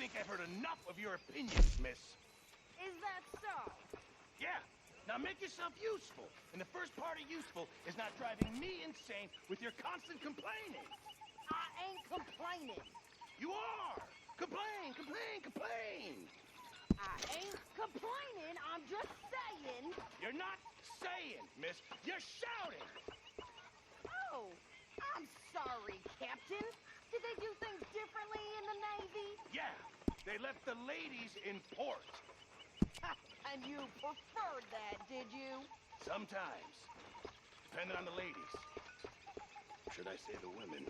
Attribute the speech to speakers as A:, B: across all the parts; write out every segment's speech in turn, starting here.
A: think I've heard enough of your opinions, miss.
B: Is that so?
A: Yeah. Now make yourself useful. And the first part of useful is not driving me insane with your constant complaining.
B: I ain't complaining.
A: You are! Complain, complain, complain!
B: I ain't complaining, I'm just saying.
A: You're not saying, miss. You're shouting!
B: Oh, I'm sorry, Captain. Did they do things differently in the Navy?
A: Yeah, they left the ladies in port.
B: And you preferred that, did you?
A: Sometimes. Depending on the ladies. Should I say the women?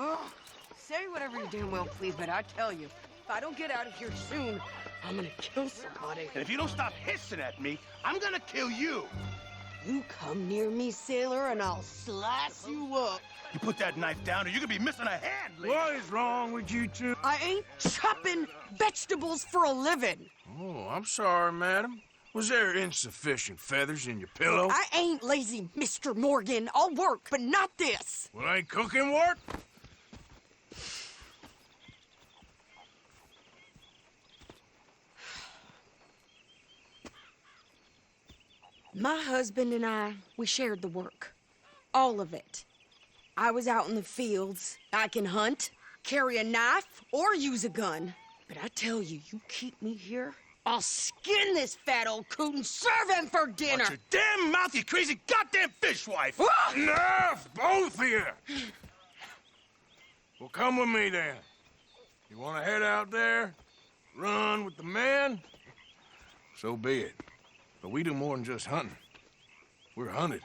C: Oh, say whatever you damn well please, but I tell you, if I don't get out of here soon, I'm gonna kill somebody.
A: And if you don't stop hissing at me, I'm gonna kill you.
C: You come near me, sailor, and I'll slice you up.
A: You put that knife down or you're gonna be missing a hand, lady.
D: What is wrong with you two?
C: I ain't chopping vegetables for a living.
D: Oh, I'm sorry, madam. Was there insufficient feathers in your pillow?
C: I ain't lazy, Mr. Morgan. I'll work, but not this.
D: Well, ain't cooking work?
C: My husband and I, we shared the work. All of it. I was out in the fields. I can hunt, carry a knife, or use a gun. But I tell you, you keep me here, I'll skin this fat old coot and serve him for dinner.
A: Watch your damn mouth, you crazy goddamn fishwife!
C: Ah!
D: Enough, both of you! Well, come with me then. You want to head out there, run with the men? So be it. But we do more than just hunting. We're hunted.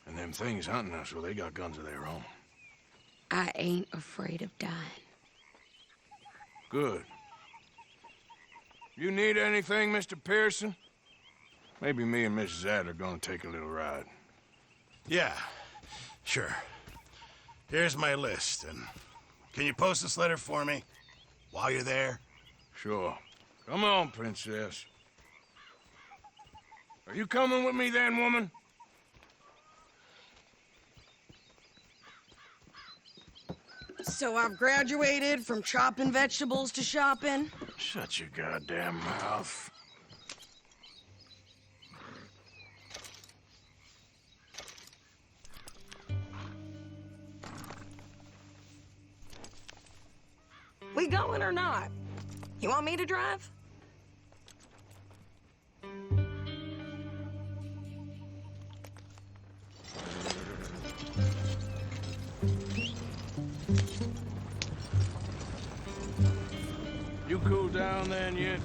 D: And them things hunting us, well, they got guns of their own.
C: I ain't afraid of dying.
D: Good. You need anything, Mr. Pearson? Maybe me and Mrs. Addler are gonna take a little ride.
A: Yeah, sure. Here's my list, and can you post this letter for me while you're there?
D: Sure. Come on, princess. Are you coming with me then, woman?
C: So I've graduated from chopping vegetables to shopping.
D: Shut your goddamn mouth.
C: We going or not? You want me to drive?
D: You cool down then yet?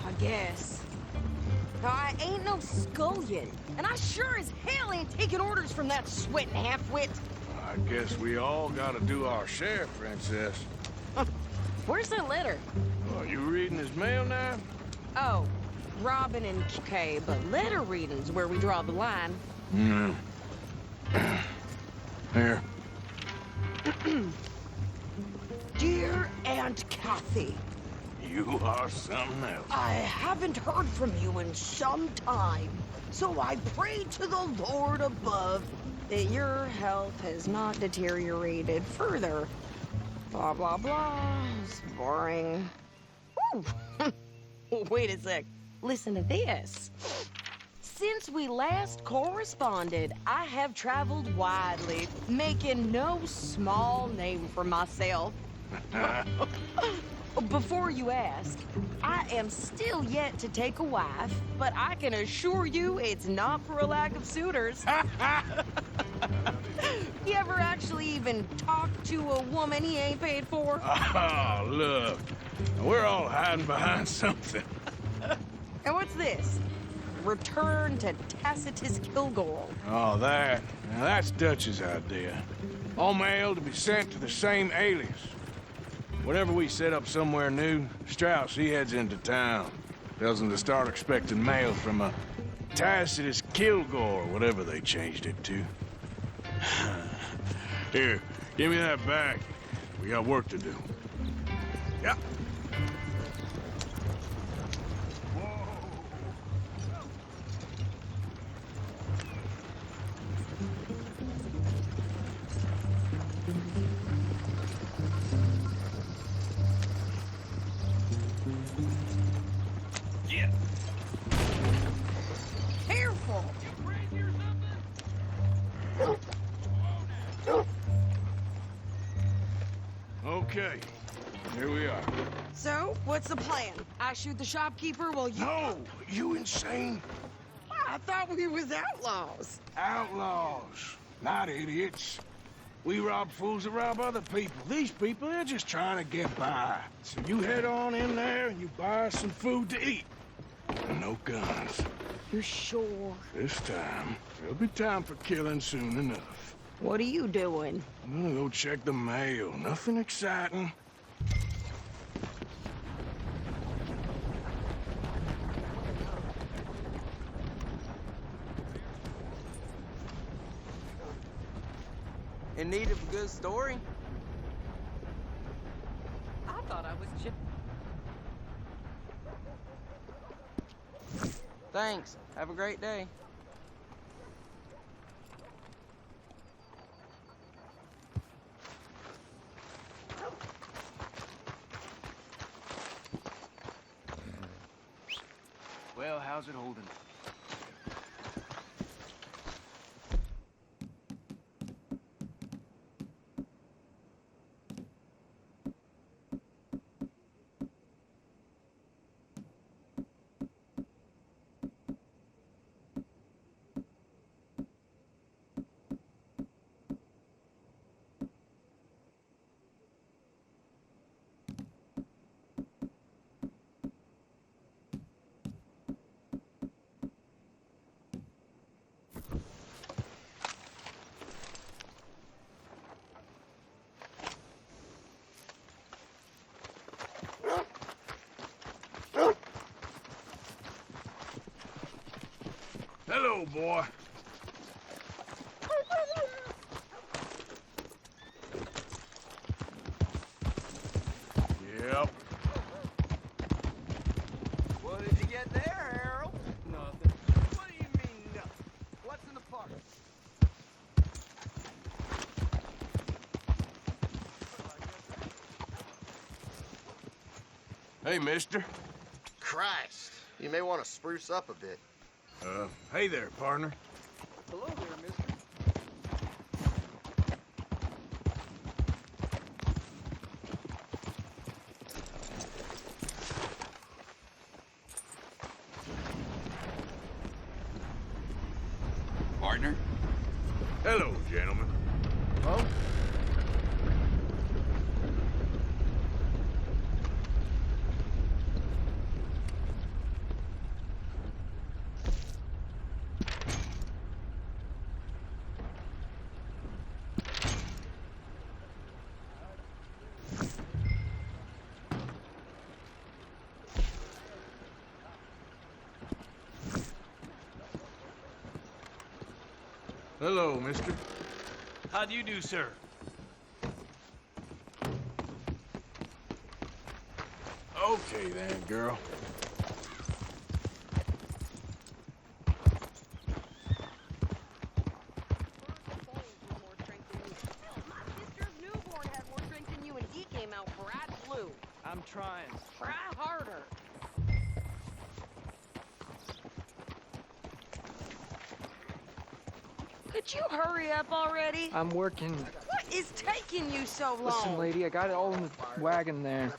C: I guess. No, I ain't no scullion, and I sure as hell ain't taking orders from that sweating half-wit.
D: I guess we all gotta do our share, princess.
C: Where's that letter?
D: Are you reading his mail now?
C: Oh, Robin and Kay, but letter reading's where we draw the line.
D: Here.
C: Dear Aunt Kathy,
D: You are something else.
C: I haven't heard from you in some time, so I pray to the Lord above that your health has not deteriorated further. Blah, blah, blah. It's boring. Woo. Wait a sec. Listen to this. Since we last corresponded, I have traveled widely, making no small name for myself. Before you ask, I am still yet to take a wife, but I can assure you it's not for a lack of suitors. You ever actually even talk to a woman he ain't paid for?
D: Oh, look. We're all hiding behind something.
C: And what's this? Return to Tacitus Kilgore.
D: Oh, that. Now, that's Dutch's idea. All mail to be sent to the same alias. Whenever we set up somewhere new, Strauss, he heads into town. Tells them to start expecting mail from a Tacitus Kilgore, whatever they changed it to. Here, give me that back. We got work to do.
A: Yeah.
C: Careful!
D: Okay, here we are.
C: So, what's the plan? I shoot the shopkeeper while you...
D: No, you insane?
C: I thought we was outlaws.
D: Outlaws, not idiots. We rob fools that rob other people. These people, they're just trying to get by. So you head on in there and you buy us some food to eat. And no guns.
C: You sure?
D: This time, there'll be time for killing soon enough.
C: What are you doing?
D: I'm gonna go check the mail. Nothing exciting.
E: In need of a good story?
B: I thought I was just...
E: Thanks. Have a great day. Well, how's it holding?
D: Hello, boy. Yep.
E: What did you get there, Harold? Nothing. What do you mean, nothing? What's in the park?
D: Hey, mister.
F: Christ, you may want to spruce up a bit.
D: Hey there, partner.
E: Hello there, mister.
G: Partner?
D: Hello, gentlemen.
E: Oh?
D: Hello, mister.
H: How do you do, sir?
D: Okay then, girl.
B: My sister's newborn had more strength than you, and he came out bright blue.
H: I'm trying.
B: Try harder.
C: Could you hurry up already?
E: I'm working.
C: What is taking you so long?
E: Listen, lady, I got it all in the wagon there.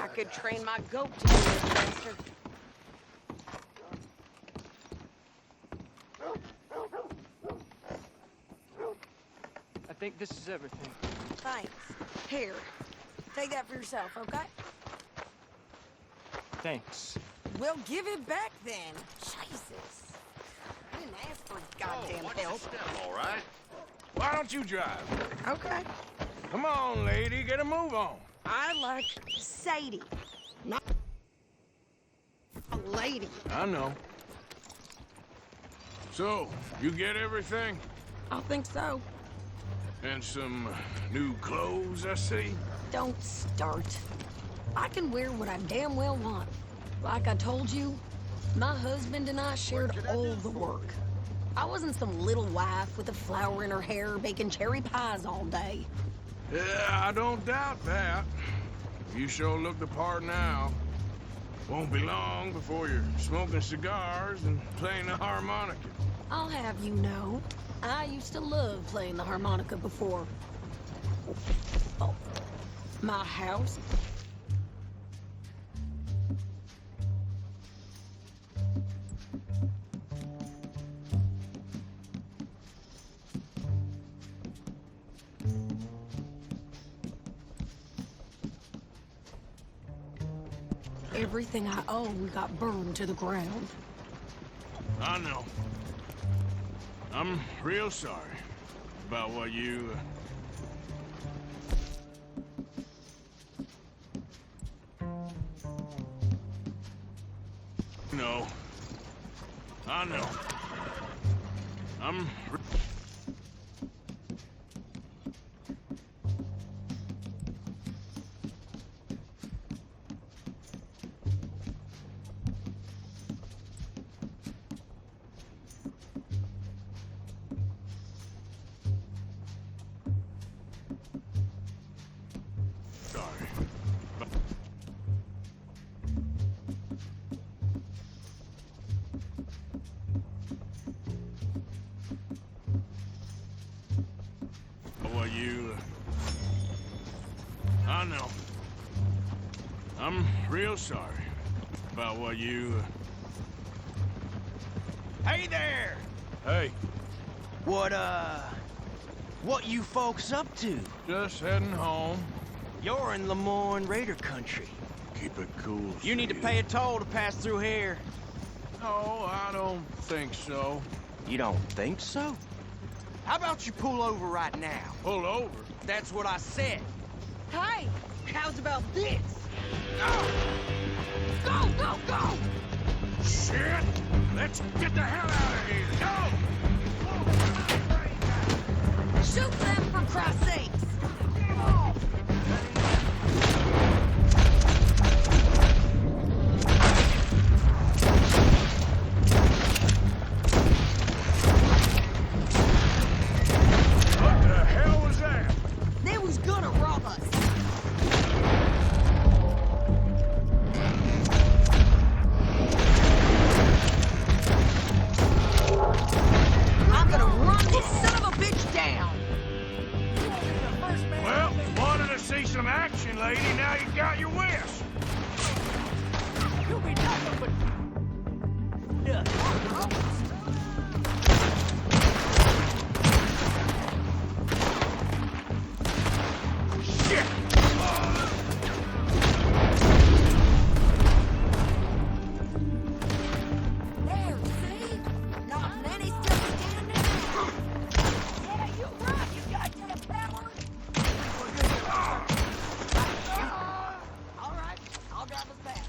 C: I could train my goat to do this faster.
E: I think this is everything.
C: Thanks. Here, take that for yourself, okay?
E: Thanks.
C: We'll give it back then. Jesus. I didn't ask for goddamn help.
F: All right.
D: Why don't you drive?
C: Okay.
D: Come on, lady, get a move on.
C: I like Saddie, not a lady.
D: I know. So, you get everything?
C: I think so.
D: And some new clothes, I see?
C: Don't start. I can wear what I damn well want. Like I told you, my husband and I shared all the work. I wasn't some little wife with a flower in her hair baking cherry pies all day.
D: Yeah, I don't doubt that. You sure look the part now. Won't be long before you're smoking cigars and playing the harmonica.
C: I'll have you know, I used to love playing the harmonica before. Oh, my house. Everything I own got burned to the ground.
D: I know. I'm real sorry. about what you... No. I know. I'm... sorry. What you... I know. I'm real sorry about what you...
E: Hey there!
D: Hey,
E: What you folks up to?
D: just heading home.
E: You're in Lemoyne Raider country.
D: Keep it cool,
E: You need to
D: Sadie.
E: pay a toll to pass through here.
D: No, I don't think so.
E: You don't think so? How about you pull over right now?
D: Pull over.
E: That's what I said.
C: Hey, how's about this? Go, go, go!
D: Shit! Let's get the hell out of here! Go!
C: Shoot them, for Christ's sakes!
D: What the hell was that?
C: They was gonna rob us. I'm gonna run this son of a bitch down.
D: Well, you wanted to see some action, lady. Now you got your wish.
E: You'll be nothing but...
D: Shit!
C: There, see? Not many still standing. Yeah, you right, you goddamn coward. All right, I'll drive us back.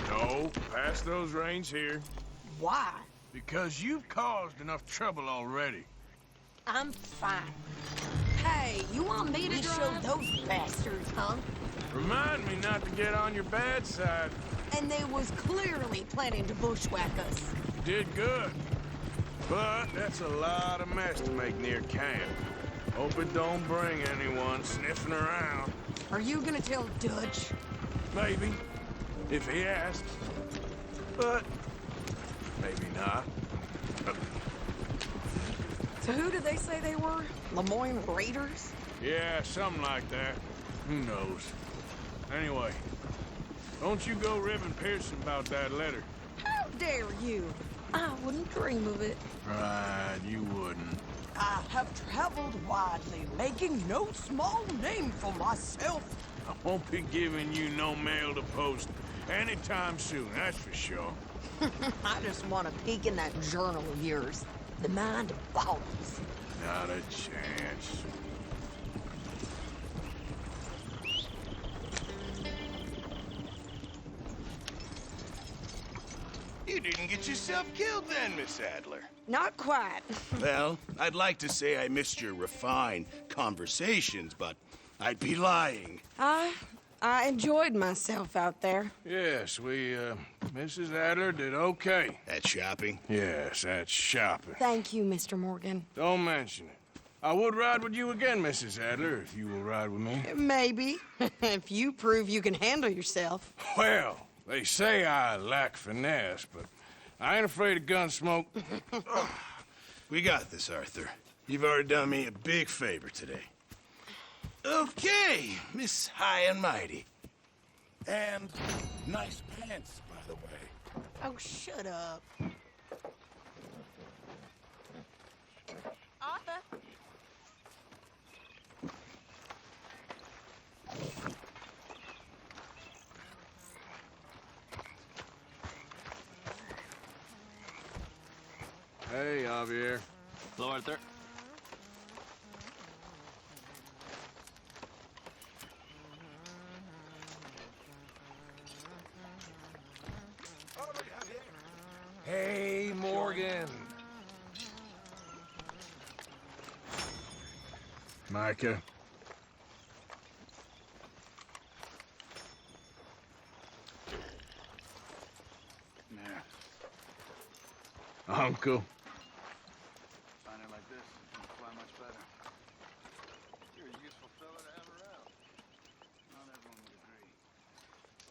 D: No, pass those reins here.
C: Why?
D: Because you've caused enough trouble already.
C: I'm fine. Hey, you want me to show those bastards, huh?
D: Remind me not to get on your bad side.
C: And they was clearly planning to bushwhack us.
D: You did good. But that's a lot of mess to make near camp. Hope it don't bring anyone sniffing around.
C: Are you gonna tell Dutch?
D: Maybe, if he asks. But maybe not.
C: So who did they say they were? Lemoyne Raiders?
D: Yeah, something like that. Who knows? Anyway, don't you go ribbing Pearson about that letter.
C: How dare you? I wouldn't dream of it.
D: Right, you wouldn't.
C: I have traveled widely, making no small name for myself.
D: I won't be giving you no mail to post anytime soon, that's for sure.
C: I just want a peek in that journal of yours. The mind of balls.
D: Not a chance.
A: You didn't get yourself killed then, Miss Addler.
C: Not quite.
A: Well, I'd like to say I missed your refined conversations, but I'd be lying.
C: I enjoyed myself out there.
D: Yes, Mrs. Adler did okay.
A: At shopping?
D: Yes, that's shopping.
C: Thank you, Mr. Morgan.
D: Don't mention it. I would ride with you again, Mrs. Adler, if you will ride with me.
C: Maybe. If you prove you can handle yourself.
D: Well, they say I lack finesse, but I ain't afraid of gun smoke.
A: We got this, Arthur. You've already done me a big favor today. Okay, Miss High and Mighty. And nice pants, by the way.
C: Oh, shut up.
B: Arthur.
D: Hey, Javier.
H: Hello, Arthur.
D: Hey, Morgan. Micah. Uncle.
G: Find her like this, you can fly much better. You're a useful fella to have around. Not everyone would agree.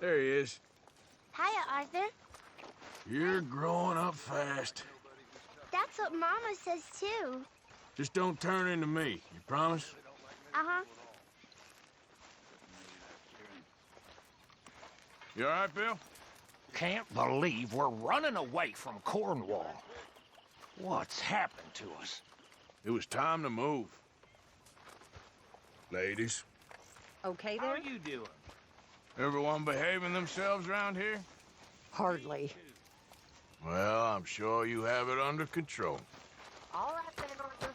D: There he is.
I: Hiya, Arthur.
D: You're growing up fast.
I: That's what Mama says, too.
D: Just don't turn into me. You promise?
I: Uh-huh.
D: You all right, Bill?
J: Can't believe we're running away from Cornwall. What's happened to us?
D: It was time to move. Ladies,
C: Okay
H: How
C: there?
H: are you doing?
D: everyone behaving themselves around here?
C: Hardly.
D: Well, I'm sure you have it under control.
B: All right then, Arthur.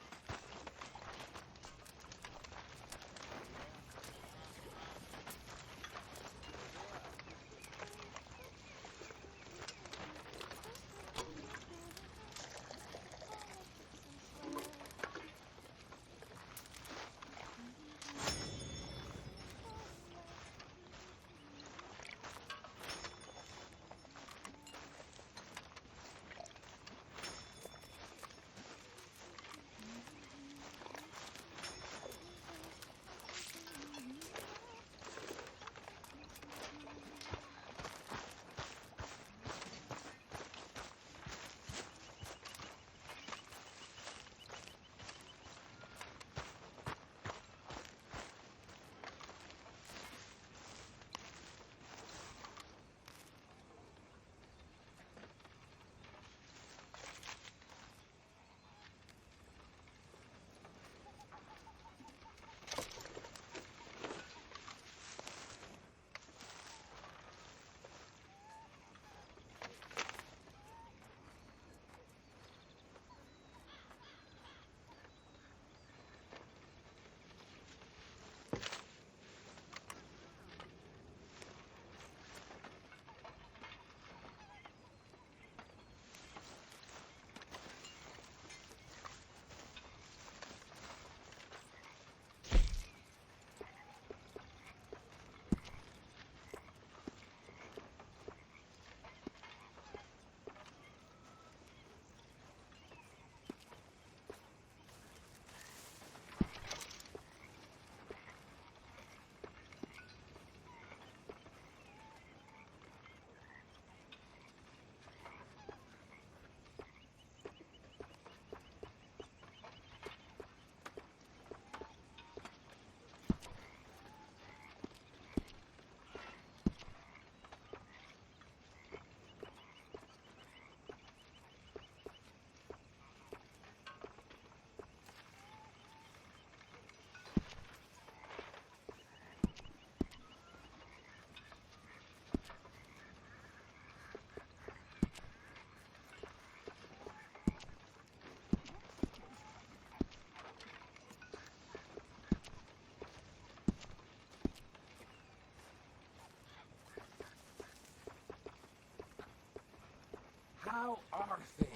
J: How are things?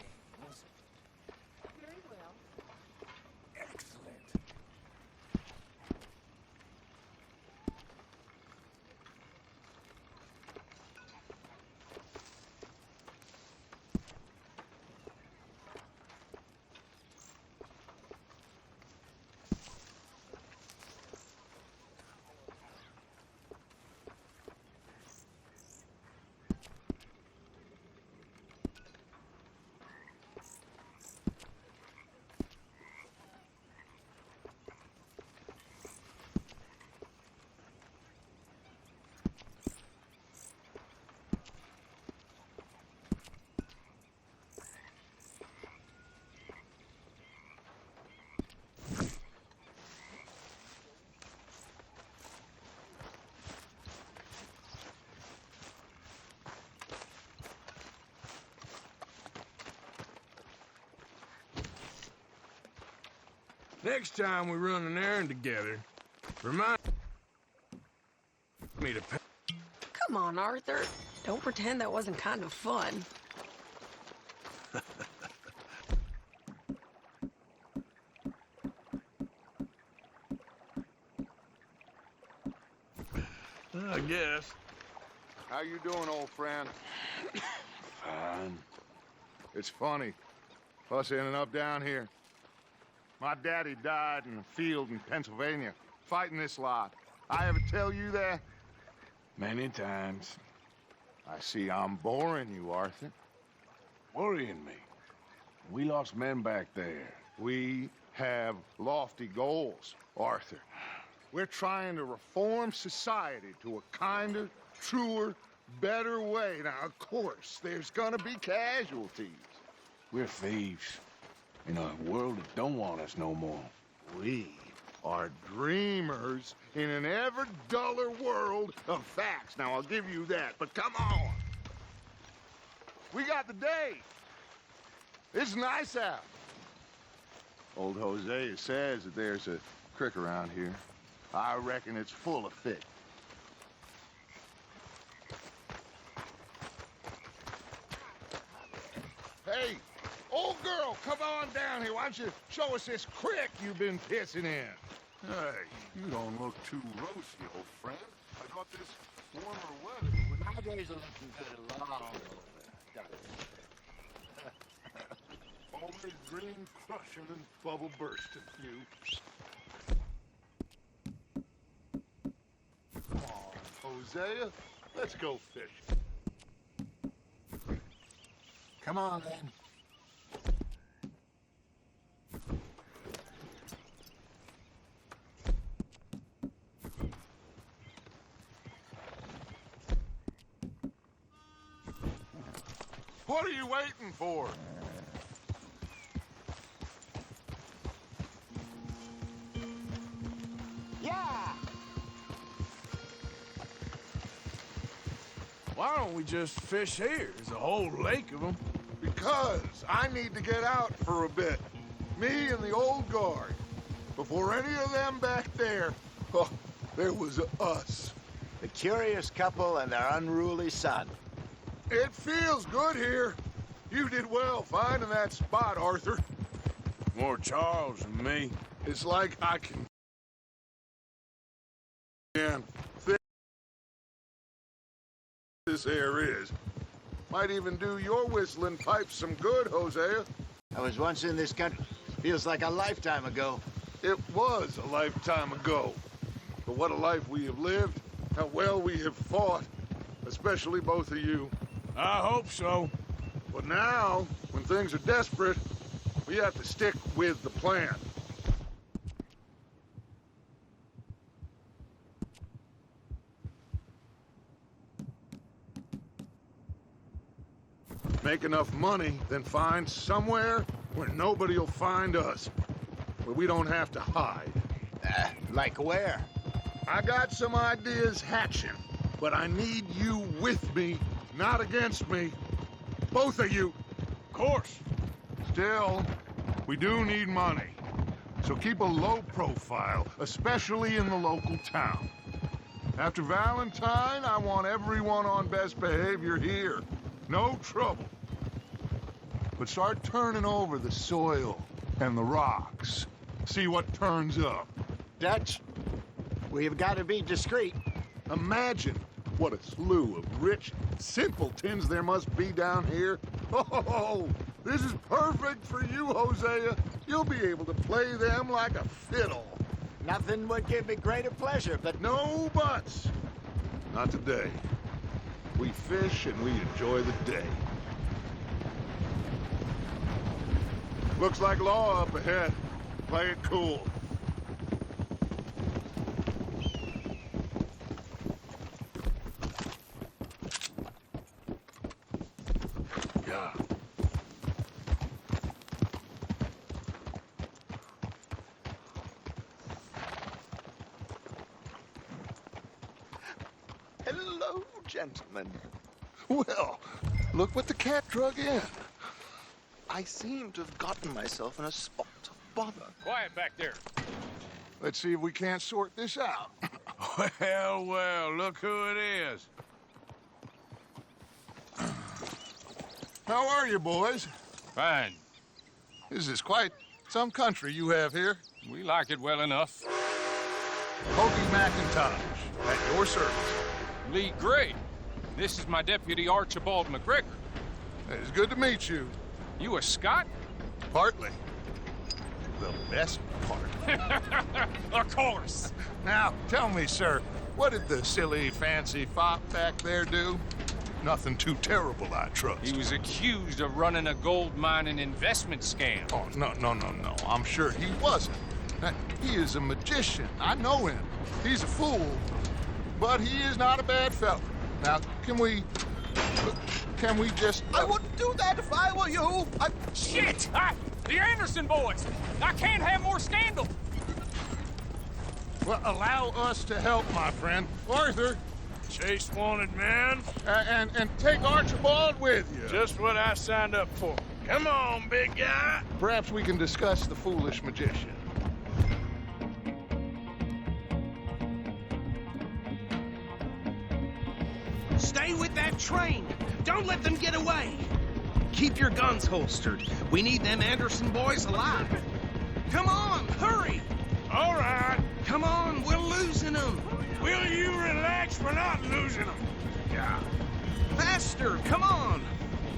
B: Very well.
J: Excellent.
D: Next time we run an errand together, remind me to pay.
C: Come on, Arthur. Don't pretend that wasn't kind of fun.
D: I guess.
G: How you doing, old friend?
D: Fine.
G: It's funny. Us ending up down here. My daddy died in a field in Pennsylvania, fighting this lot. I ever tell you that?
D: Many times.
G: I see I'm boring you, Arthur.
D: Worrying me. We lost men back there.
G: We have lofty goals, Arthur. We're trying to reform society to a kinder, truer, better way. Now, of course, there's gonna be casualties.
D: We're thieves. In a world that don't want us no more.
G: We are dreamers in an ever duller world of facts. Now, I'll give you that, but come on. We got the day. It's nice out. Old Hosea says that there's a creek around here. I reckon it's full of fish. Hey, old girl, come on down here. Why don't you show us this creek you've been pissing in?
K: Hey, you don't look too roasty, old friend. I thought this warmer weather would...
J: My days are looking good long over.
K: Always green crushing and bubble bursting, you.
G: Come on, Hosea. Let's go fishing.
J: Come on, then.
G: What are you waiting for?
C: Yeah!
D: Why don't we just fish here? There's a whole lake of them.
G: Because I need to get out for a bit. Me and the old guard. Before any of them back there, oh, there was us.
J: The curious couple and their unruly son.
G: It feels good here. You did well finding that spot, Arthur.
D: More Charles than me.
G: It's like I can... And this air is. Might even do your whistling pipes some good, Hosea.
J: I was once in this country. Feels like a lifetime ago.
G: It was a lifetime ago. But what a life we have lived. How well we have fought. Especially both of you.
D: I hope so.
G: But now, when things are desperate, we have to stick with the plan. Make enough money, then find somewhere where nobody will find us. Where we don't have to hide.
J: Like where?
G: I got some ideas hatching, but I need you with me, not against me. Both of you.
D: Of course.
G: Still, we do need money. So keep a low profile, especially in the local town. After Valentine, I want everyone on best behavior here. No trouble. but start turning over the soil and the rocks. See what turns up.
J: Dutch, we've got to be discreet.
G: Imagine what a slew of rich simpletons there must be down here. Oh, this is perfect for you, Hosea. You'll be able to play them like a fiddle.
J: Nothing would give me greater pleasure, but
G: No buts. Not today. We fish and we enjoy the day. Looks like law up ahead. Play it cool. Yeah.
F: Hello, gentlemen.
G: Well, look what the cat drug in.
F: I seem to have gotten myself in a spot of bother.
D: Quiet back there.
G: Let's see if we can't sort this out.
D: Well, well, look who it is.
G: How are you, boys?
D: Fine.
G: This is quite some country you have here.
D: We like it well enough.
G: Hokey McIntosh, at your service.
D: Lee Gray. This is my deputy, Archibald McGregor.
G: It's good to meet you.
D: You a Scot?
G: Partly. The best part.
D: Of course.
G: Now, tell me, sir, what did the silly, fancy fop back there do? Nothing too terrible, I trust.
D: He was accused of running a gold mining investment scam.
G: Oh, no. I'm sure he wasn't. He is a magician. I know him. He's a fool. But he is not a bad fellow. Now, can we just...
F: I wouldn't do that if I were you.
D: Shit! The Anderson boys! I can't have more scandal!
G: Well, allow us to help, my friend. Arthur,
D: Chase wanted man.
G: and take Archibald with you.
D: Just what I signed up for. Come on, big guy.
G: Perhaps we can discuss the foolish magician.
L: Stay with that train. Don't let them get away. Keep your guns holstered. We need them Anderson boys alive. Come on, hurry.
D: All right.
L: Come on, we're losing them.
D: Will you relax? We're not losing them. Yeah.
L: Faster, come on.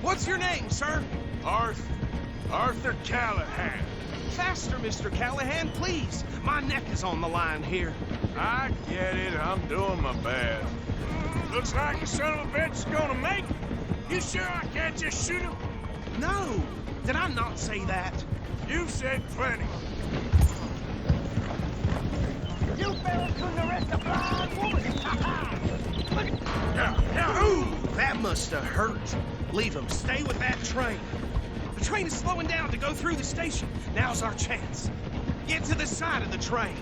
L: What's your name, sir?
D: Arthur Callahan.
L: Faster, Mr. Callahan, please. My neck is on the line here.
D: I get it. I'm doing my best. Looks like the son of a bitch is gonna make it. You sure I can't just shoot him?
L: No, did I not say that?
D: You said plenty.
E: You fell to the rest of blind woman.
L: Ooh, that must have hurt. Leave him. Stay with that train. The train is slowing down to go through the station. Now's our chance. Get to the side of the train.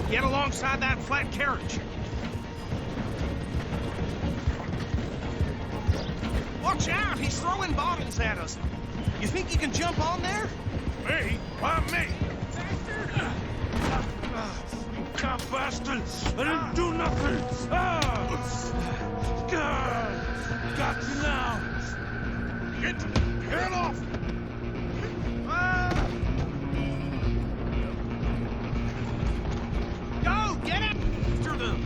L: Get alongside that flat carriage. Watch out! He's throwing bottles at us. You think you can jump on there?
D: Me? Why me? You cop bastard! I didn't do nothing! Got you now! Get off!
L: Go! Get after them!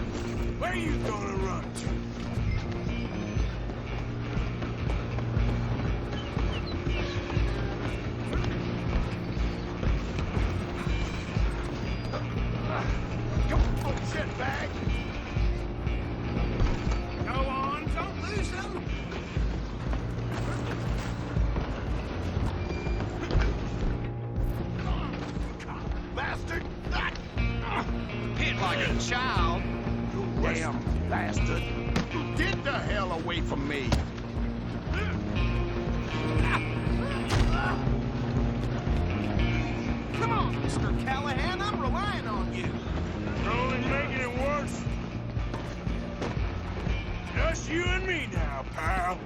D: Where you gonna run to?
G: Bullshit bag.
L: Go on, don't lose them!
G: Bastard!
L: Hit like a child.
J: Damn bastard.
G: Get the hell away from me!
L: Come on, Mr. Callahan, I'm relying on you.
D: You're only making it worse. Just you and me now, pal.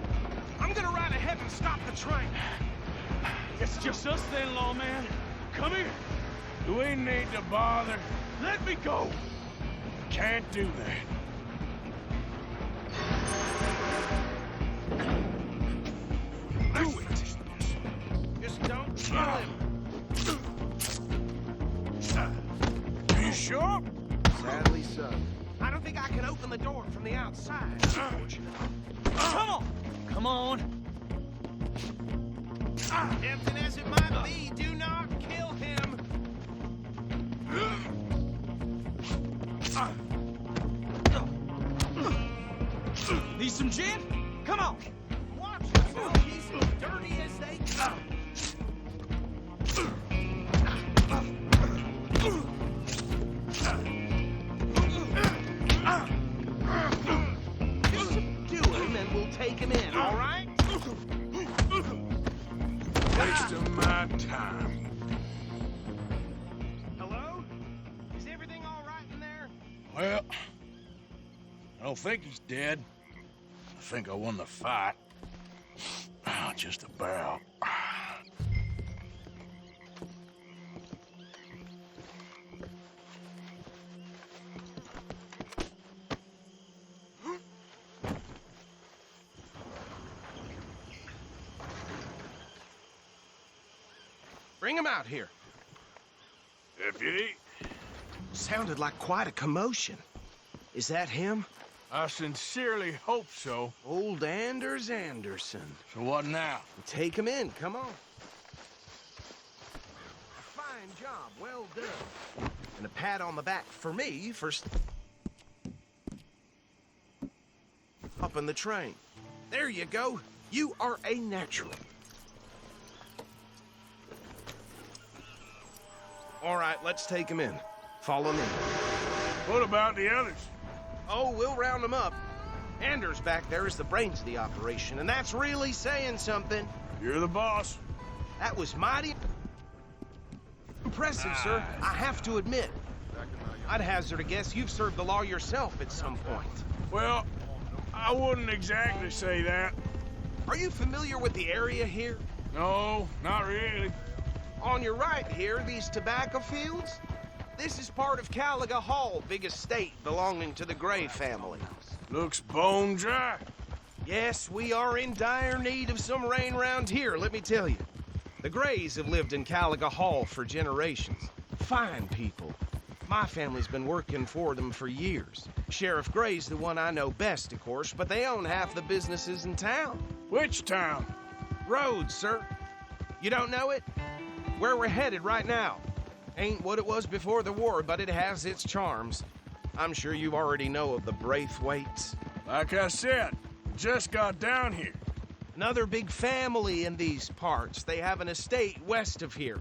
L: I'm gonna ride ahead and stop the train.
D: It's just us then, lawman. Come here. Do we need to bother? Let me go. Can't do that.
L: Kill him!
D: You sure?
L: Sadly so. I don't think I can open the door from the outside, unfortunately.
H: Come on! Come on!
L: Tempting as it might be, do not kill him!
H: Need some gin? Come on!
L: Watch yourself, he's as dirty as they come. Just subdue him and we'll take him in, all right?
D: Wasting my time.
L: Hello? Is everything all right in there?
D: Well, I don't think he's dead. I think I won the fight. Just about.
L: Bring him out here.
D: Deputy,
L: Sounded like quite a commotion. Is that him?
D: I sincerely hope so.
L: Old Anders Anderson.
D: So what now?
L: Take him in, come on. Fine job, well done. And a pat on the back for me for stopping the train. There you go. You are a natural. All right, let's take him in. Follow me.
D: What about the others?
L: Oh, we'll round them up. Anders back there is the brains of the operation, and that's really saying something.
D: You're the boss.
L: That was mighty impressive, sir. I have to admit. I'd hazard a guess you've served the law yourself at some point.
D: Well, I wouldn't exactly say that.
L: Are you familiar with the area here?
D: No, not really.
L: On your right here, these tobacco fields? This is part of Caliga Hall, big estate belonging to the Gray family.
D: Looks bone dry.
L: Yes, we are in dire need of some rain round here, let me tell you. The Grays have lived in Caliga Hall for generations. Fine people. My family's been working for them for years. Sheriff Gray's the one I know best, of course, but they own half the businesses in town.
D: Which town?
L: Rhodes, sir. You don't know it? Where we're headed right now. Ain't what it was before the war, but it has its charms. I'm sure you already know of the Braithwaites.
D: Like I said, just got down here.
L: Another big family in these parts. They have an estate west of here.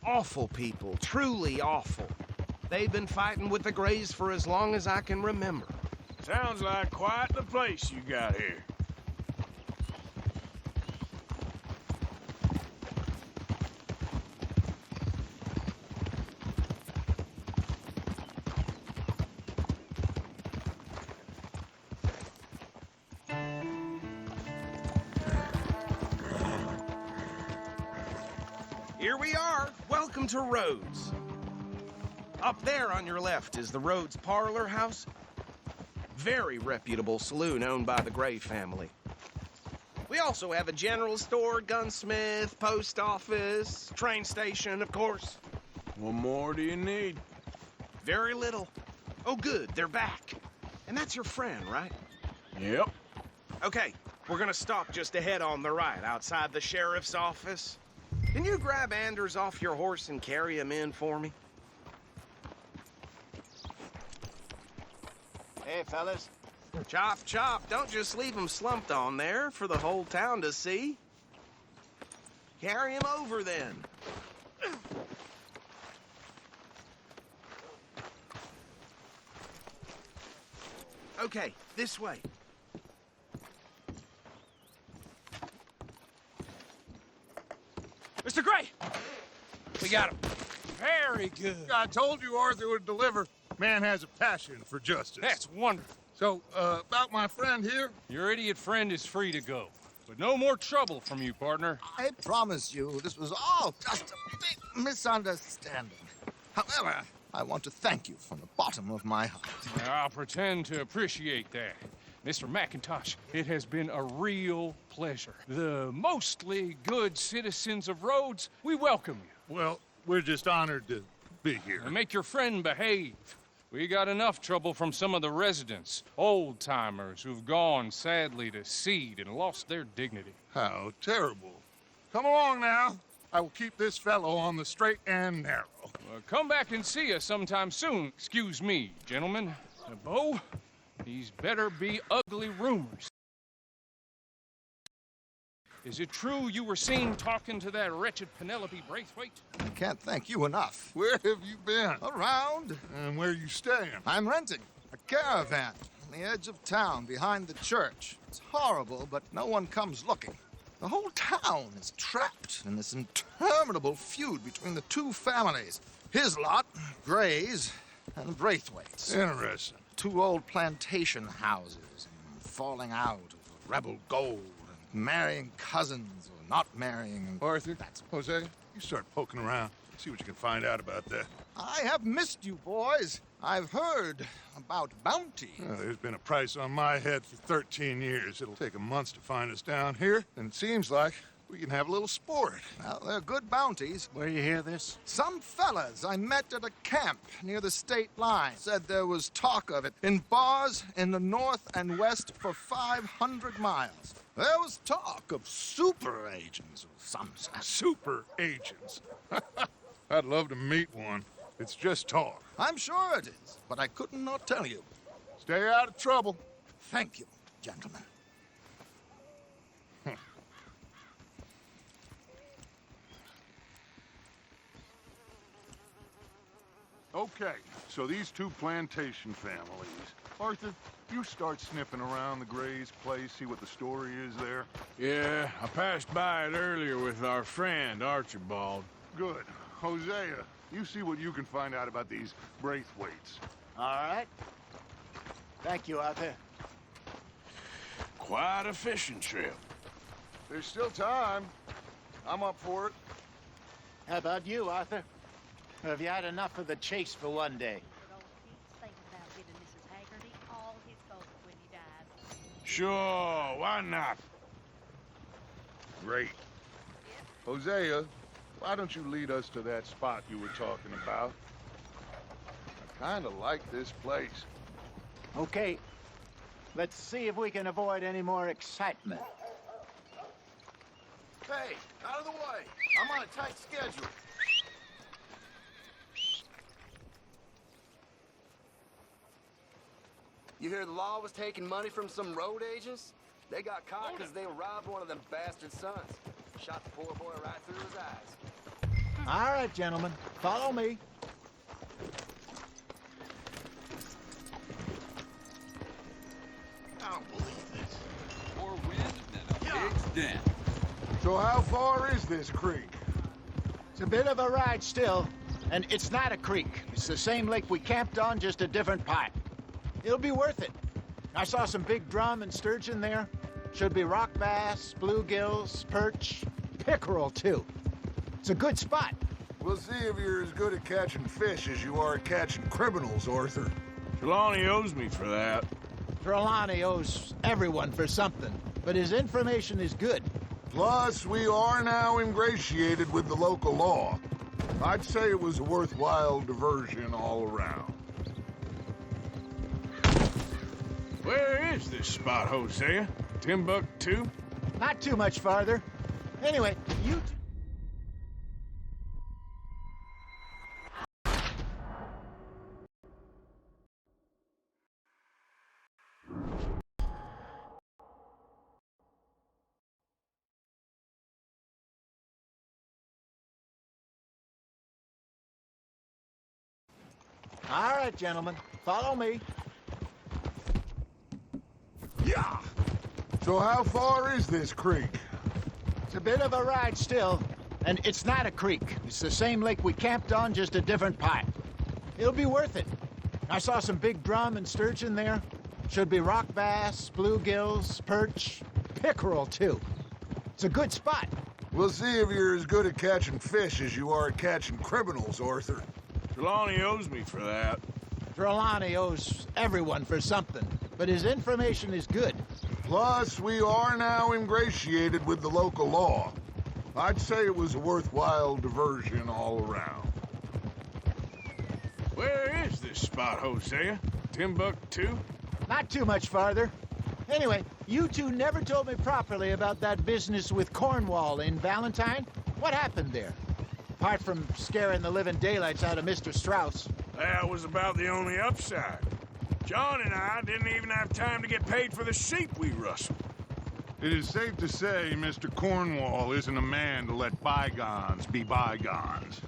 L: Awful people, truly awful. They've been fighting with the Grays for as long as I can remember.
D: Sounds like quite the place you got here.
L: Here we are. Welcome to Rhodes. Up there on your left is the Rhodes Parlor House. Very reputable saloon owned by the Gray family. We also have a general store, gunsmith, post office, train station, of course.
D: What more do you need?
L: Very little. Oh, good, they're back. And that's your friend, right?
D: Yep.
L: Okay, we're gonna stop just ahead on the right, outside the sheriff's office. Can you grab Anders off your horse and carry him in for me?
J: Hey, fellas.
L: Chop, chop. Don't just leave him slumped on there for the whole town to see. Carry him over, then. Okay, this way.
H: Mr. Gray! We got him. Very good.
K: I told you Arthur would deliver. Man has a passion for justice.
H: That's wonderful.
K: So, about my friend here?
H: Your idiot friend is free to go. But no more trouble from you, partner.
F: I promise you, this was all just a big misunderstanding. However, I want to thank you from the bottom of my heart.
H: I'll pretend to appreciate that. Mr. McIntosh, it has been a real pleasure. The mostly good citizens of Rhodes, we welcome you.
K: Well, we're just honored to be here.
H: And make your friend behave. We got enough trouble from some of the residents, old-timers who've gone, sadly, to seed and lost their dignity.
K: How terrible. Come along now. I will keep this fellow on the straight and narrow.
H: Come back and see us sometime soon. Excuse me, gentlemen. Bo, these better be ugly rumors. Is it true you were seen talking to that wretched Penelope Braithwaite?
F: I can't thank you enough.
K: Where have you been?
F: Around.
K: And where you staying?
F: I'm renting a caravan on the edge of town behind the church. It's horrible, but no one comes looking. The whole town is trapped in this interminable feud between the two families. His lot, Gray's, and Braithwaite's.
K: Interesting.
F: Two old plantation houses, and falling out of rebel gold, and marrying cousins or not marrying. And
K: Arthur, Jose, you start poking around. See what you can find out about that.
F: I have missed you, boys. I've heard about bounty.
K: There's been a price on my head for 13 years. It'll take 'em months to find us down here, and it seems like we can have a little sport.
F: Well, they're good bounties.
J: Where you hear this?
F: Some fellas I met at a camp near the state line said there was talk of it in bars in the north and west for 500 miles. There was talk of super agents of some sort.
K: Super agents. I'd love to meet one. It's just talk.
F: I'm sure it is, but I couldn't not tell you.
K: Stay out of trouble.
F: Thank you, gentlemen.
K: Okay, so these two plantation families. Arthur, you start sniffing around the Gray's place, see what the story is there.
D: Yeah, I passed by it earlier with our friend, Archibald.
K: Good. Hosea, you see what you can find out about these Braithwaites.
J: All right. Thank you, Arthur.
D: Quite a fishing trip.
K: There's still time. I'm up for it.
J: How about you, Arthur? Or have you had enough of the chase for one day?
B: Thinking about giving Mrs. Haggerty all his gold when he dies.
D: Sure, why not?
K: Great. Hosea, why don't you lead us to that spot you were talking about? I kind of like this place.
J: Okay. Let's see if we can avoid any more excitement.
E: Hey, out of the way. I'm on a tight schedule. You hear the law was taking money from some road agents? They got caught because they robbed one of them bastard sons. Shot the poor boy right through his eyes.
J: All right, gentlemen. Follow me.
E: I don't believe this. More wind than a pig's den.
K: So how far is this creek?
J: It's a bit of a ride still, and it's not a creek. It's the same lake we camped on, just a different part. It'll be worth it. I saw some big drum and sturgeon there. Should be rock bass, bluegills, perch, pickerel, too. It's a good spot.
K: We'll see if you're as good at catching fish as you are at catching criminals, Arthur.
D: Trelawney owes me for that.
J: Trelawney owes everyone for something, but his information is good.
K: Plus, we are now ingratiated with the local law. I'd say it was a worthwhile diversion all around.
D: Where is this spot, Hosea? Timbuktu?
J: Not too much farther. Anyway, you... All right, gentlemen, follow me.
K: Yeah! So how far is this creek?
J: It's a bit of a ride still, and it's not a creek. It's the same lake we camped on, just a different part. It'll be worth it. I saw some big drum and sturgeon there. Should be rock bass, bluegills, perch, pickerel, too. It's a good spot.
K: We'll see if you're as good at catching fish as you are at catching criminals, Arthur.
D: Trelawney owes me for that.
J: Trelawney owes everyone for something, but his information is good.
G: Plus, we are now ingratiated with the local law. I'd say it was a worthwhile diversion all around.
D: Where is this spot, Hosea? Timbuktu?
J: Not too much farther. Anyway, you two never told me properly about that business with Cornwall in Valentine. What happened there? Apart from scaring the living daylights out of Mr. Strauss.
D: That was about the only upside. John and I didn't even have time to get paid for the sheep we rustled.
K: It is safe to say Mr. Cornwall isn't a man to let bygones be bygones.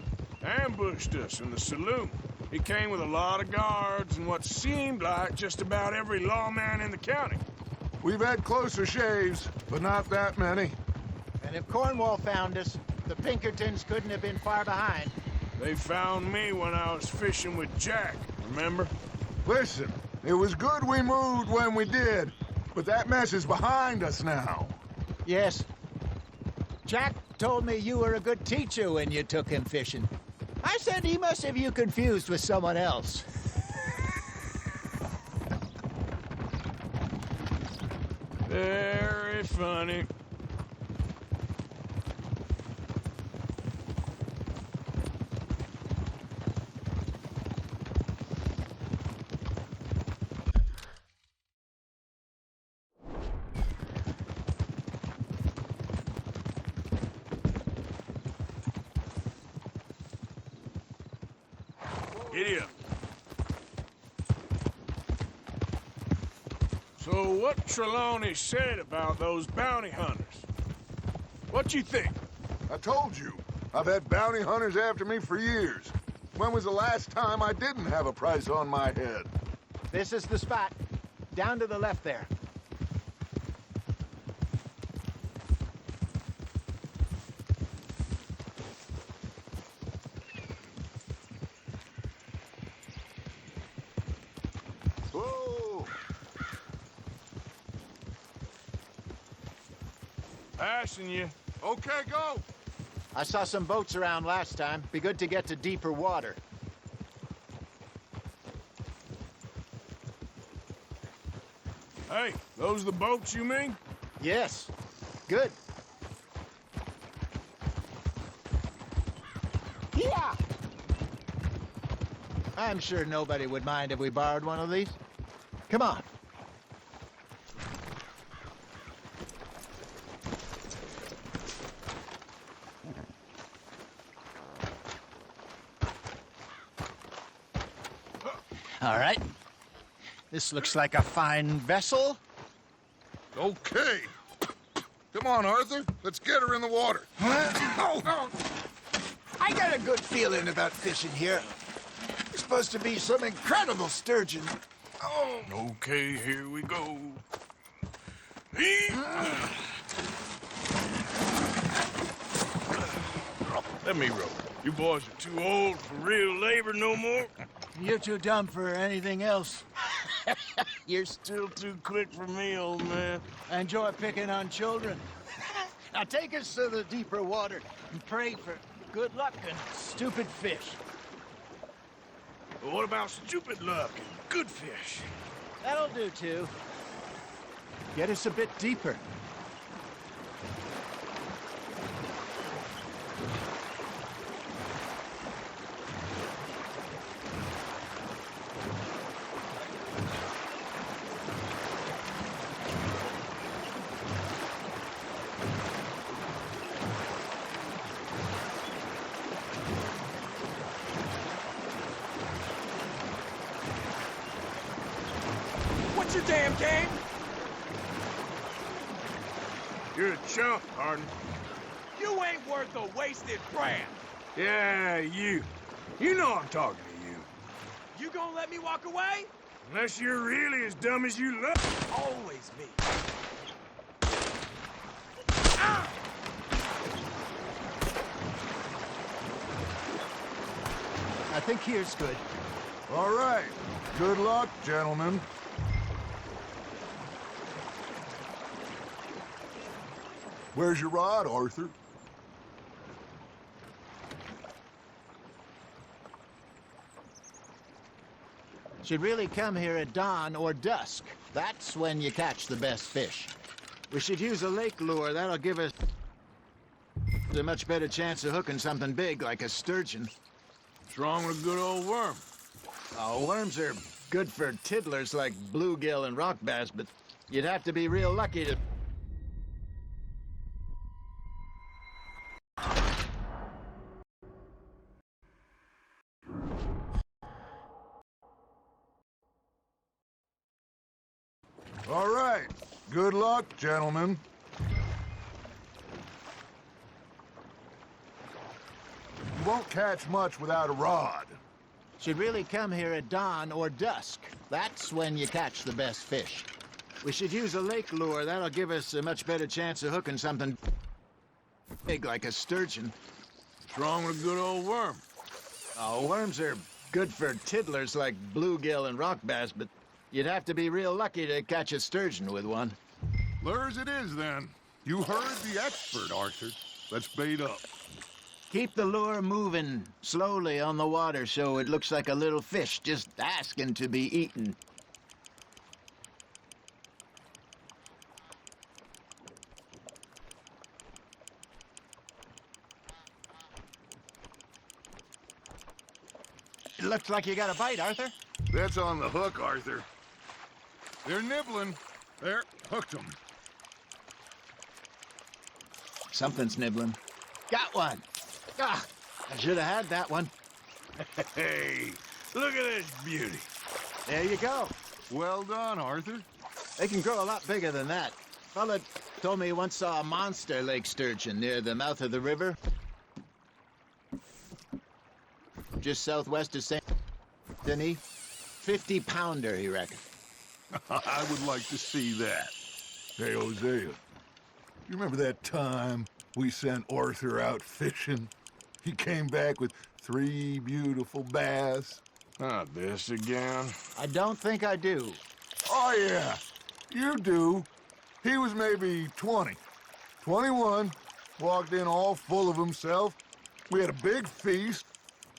D: Ambushed us in the saloon. He came with a lot of guards and what seemed like just about every lawman in the county.
G: We've had closer shaves, but not that many.
J: And if Cornwall found us, the Pinkertons couldn't have been far behind.
D: They found me when I was fishing with Jack, remember?
G: Listen, it was good we moved when we did, but that mess is behind us now.
J: Yes. Jack told me you were a good teacher when you took him fishing. I said he must have you confused with someone else.
D: Very funny. Giddy up. So what Trelawney said about those bounty hunters? What you think?
G: I told you, I've had bounty hunters after me for years. When was the last time I didn't have a price on my head?
J: This is the spot. Down to the left there.
G: Whoa!
D: Passing you.
G: Okay, go!
J: I saw some boats around last time. Be good to get to deeper water.
D: Hey, those the boats you mean?
J: Yes. Good. Yeah! I'm sure nobody would mind if we borrowed one of these. Come on. All right. This looks like a fine vessel.
G: Okay. Come on, Arthur. Let's get her in the water.
J: I got a good feeling about fishing here. There's supposed to be some incredible sturgeon. Oh.
D: Okay, here we go. Let me row. You boys are too old for real labor no more.
J: You're too dumb for anything else.
D: You're still too quick for me, old man.
J: I enjoy picking on children. Now take us to the deeper water and pray for good luck and stupid fish.
D: But what about stupid luck and good fish?
J: That'll do, too. Get us a bit deeper.
L: What's your damn game?
D: You're a chump, Harden.
L: You ain't worth a wasted brand.
D: Yeah, you. You know I'm talking to you.
L: You gonna let me walk away?
D: Unless you're really as dumb as you look.
L: Always me.
J: I think here's good.
G: All right. Good luck, gentlemen. Where's your rod, Arthur?
J: Should really come here at dawn or dusk. That's when you catch the best fish. We should use a lake lure. That'll give us a much better chance of hooking something big like a sturgeon.
D: What's wrong with a good old worm?
J: Oh, worms are good for tiddlers like bluegill and rock bass, but you'd have to be real lucky to...
K: All right. Good luck, gentlemen. You won't catch much without a rod.
J: Should really come here at dawn or dusk. That's when you catch the best fish. We should use a lake lure. That'll give us a much better chance of hooking something big like a sturgeon.
D: What's wrong with a good old worm?
J: Oh, worms are good for tiddlers like bluegill and rock bass, but you'd have to be real lucky to catch a sturgeon with one.
K: Lures it is, then. You heard the expert, Arthur. Let's bait up.
J: Keep the lure moving slowly on the water so it looks like a little fish just asking to be eaten. It looks like you got a bite, Arthur.
K: That's on the hook, Arthur. They're nibbling. There, hooked them.
J: Something's nibbling. Got one. Ah, I should have had that one.
A: Hey, look at this beauty.
J: There you go.
K: Well done, Arthur.
J: They can grow a lot bigger than that. Fella told me he once saw a monster lake sturgeon near the mouth of the river. Just southwest of St. Denis. 50-pounder, he reckoned.
K: I would like to see that. Hey, Hosea, you remember that time we sent Arthur out fishing? He came back with 3 beautiful bass.
D: Not this again.
J: I don't think I do.
K: Oh, yeah, you do. He was maybe 20, 21, walked in all full of himself. We had a big feast,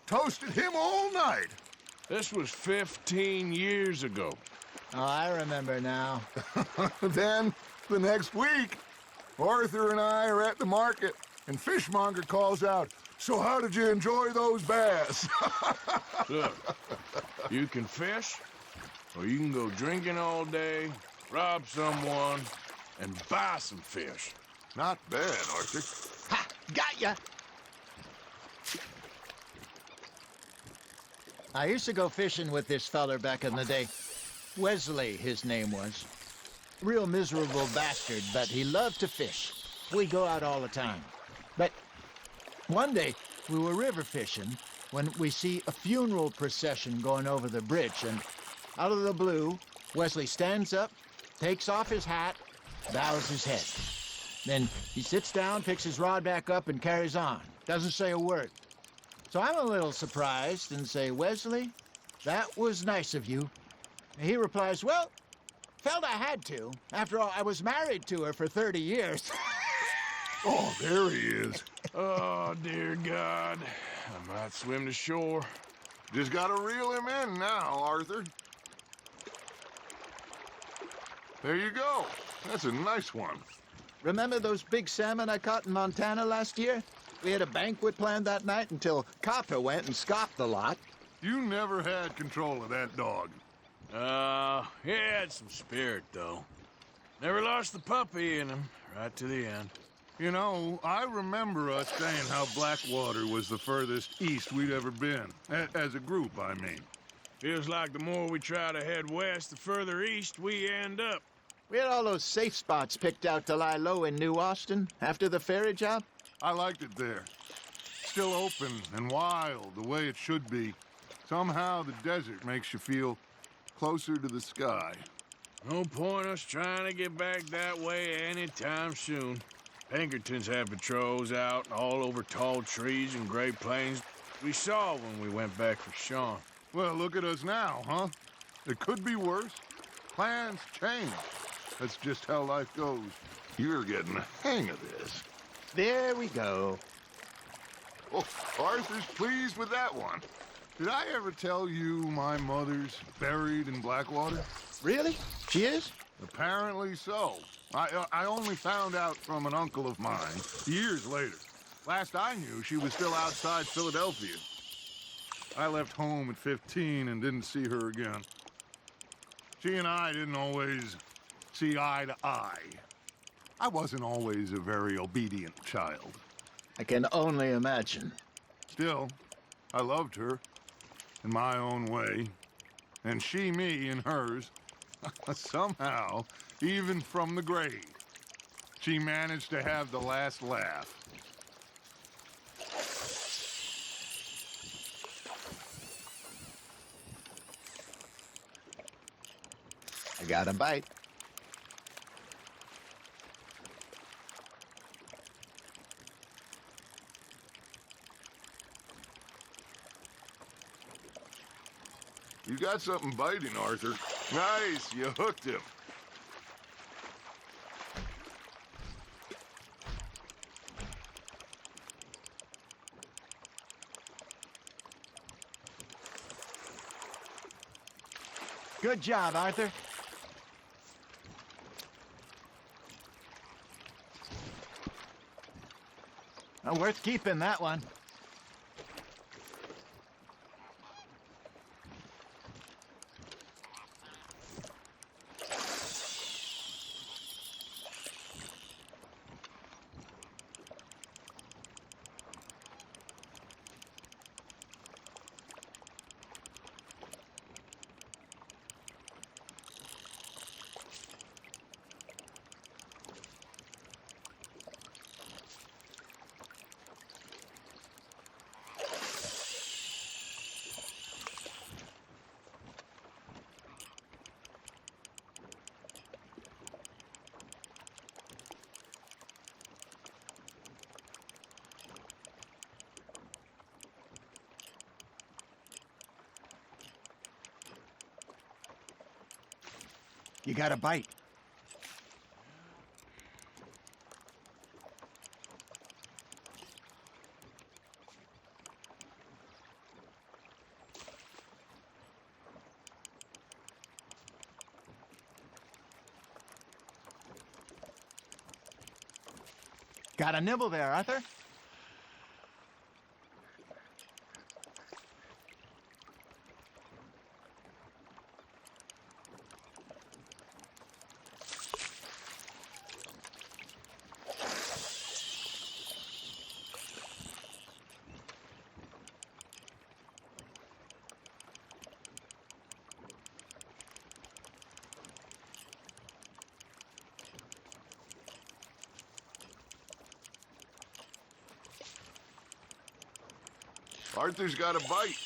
K: toasted him all night.
D: This was 15 years ago.
J: Oh, I remember now.
K: Then, the next week, Arthur and I are at the market, and Fishmonger calls out, "So how did you enjoy those bass?"
D: Look, you can fish, or you can go drinking all day, rob someone, and buy some fish.
K: Not bad, Arthur.
J: Ha! Got ya! I used to go fishing with this feller back in the day. Wesley, his name was. Real miserable bastard, but he loved to fish. We'd go out all the time. But one day, we were river fishing when we see a funeral procession going over the bridge, and out of the blue, Wesley stands up, takes off his hat, bows his head. Then he sits down, picks his rod back up, and carries on. Doesn't say a word. So I'm a little surprised and say, "Wesley, that was nice of you." And he replies, "Well, felt I had to. After all, I was married to her for 30 years.
K: Oh, there he is.
D: Oh, dear God. I might swim to shore.
K: Just gotta reel him in now, Arthur. There you go. That's a nice one.
J: Remember those big salmon I caught in Montana last year? We had a banquet planned that night until Copper went and scoffed the lot.
K: You never had control of that dog.
D: He had some spirit, though. Never lost the puppy in him, right to the end.
K: You know, I remember us saying how Blackwater was the furthest east we'd ever been. As a group, I mean.
D: Feels like the more we try to head west, the further east we end up.
J: We had all those safe spots picked out to lie low in New Austin after the ferry job.
K: I liked it there. Still open and wild, the way it should be. Somehow the desert makes you feel closer to the sky.
D: No point us trying to get back that way anytime soon. Pinkertons have patrols out all over tall trees and Great Plains. We saw when we went back for Sean.
K: Well, look at us now, huh? It could be worse. Plans change. That's just how life goes. You're getting the hang of this.
J: There we go.
K: Oh, Arthur's pleased with that one. Did I ever tell you my mother's buried in Blackwater?
J: Really? She is?
K: Apparently so. I only found out from an uncle of mine years later. Last I knew, she was still outside Philadelphia. I left home at 15 and didn't see her again. She and I didn't always see eye to eye. I wasn't always a very obedient child.
J: I can only imagine.
K: Still, I loved her in my own way, and she me in hers. Somehow, even from the grave, she managed to have the last laugh.
J: I got a bite.
K: You got something biting, Arthur. Nice, you hooked him.
J: Good job, Arthur. Worth keeping, that one. You got a bite. Got a nibble there, Arthur.
K: Arthur's got a bite.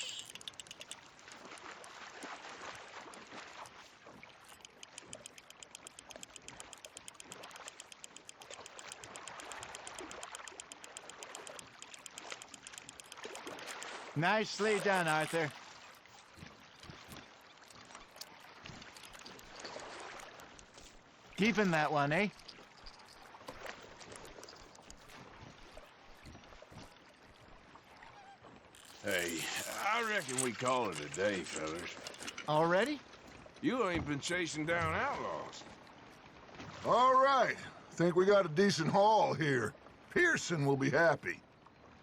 J: Nicely done, Arthur. Keeping that one, eh?
D: Hey, I reckon we call it a day, fellas.
J: Already?
D: You ain't been chasing down outlaws.
K: All right. Think we got a decent haul here. Pearson will be happy.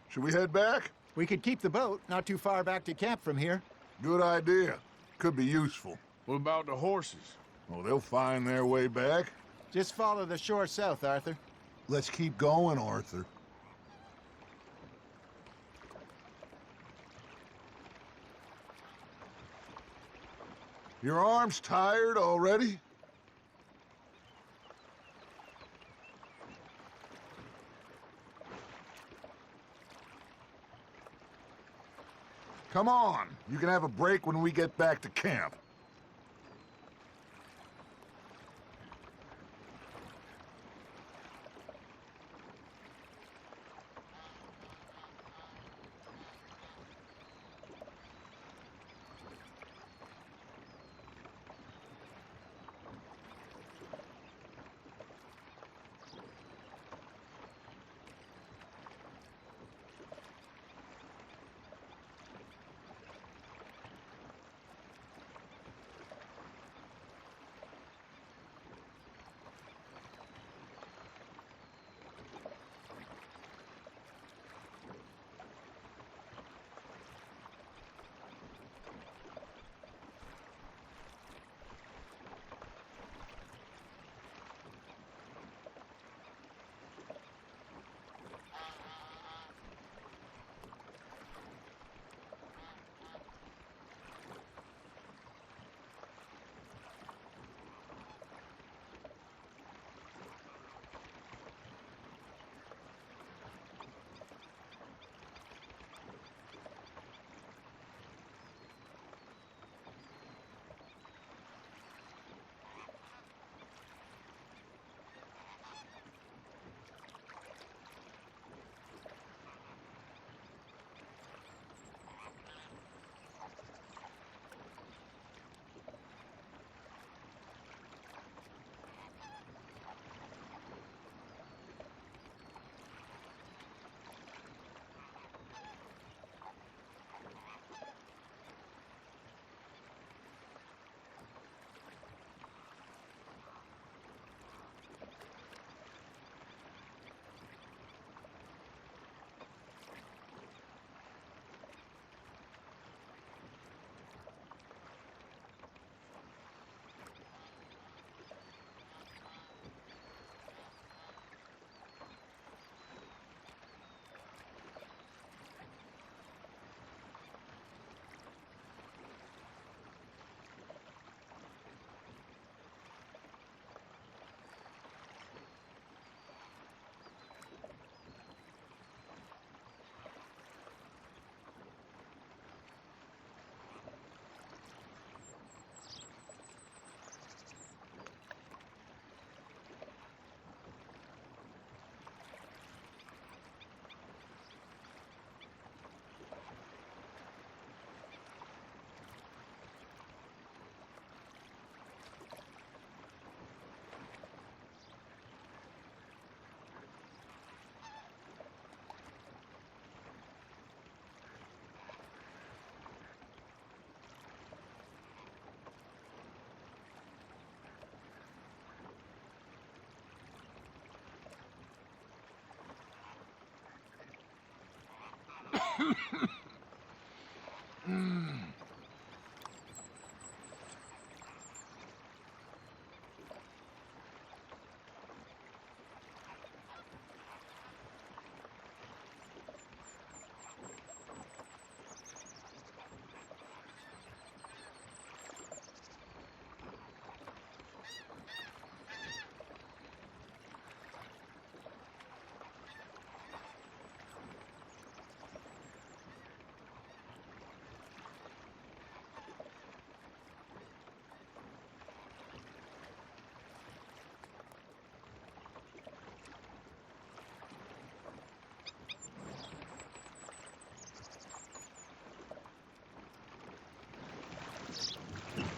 K: Should we head back?
J: We could keep the boat not too far back to camp from here.
K: Good idea. Could be useful.
D: What about the horses?
K: Well, they'll find their way back.
J: Just follow the shore south, Arthur.
K: Let's keep going, Arthur. Your arm's tired already? Come on. You can have a break when we get back to camp.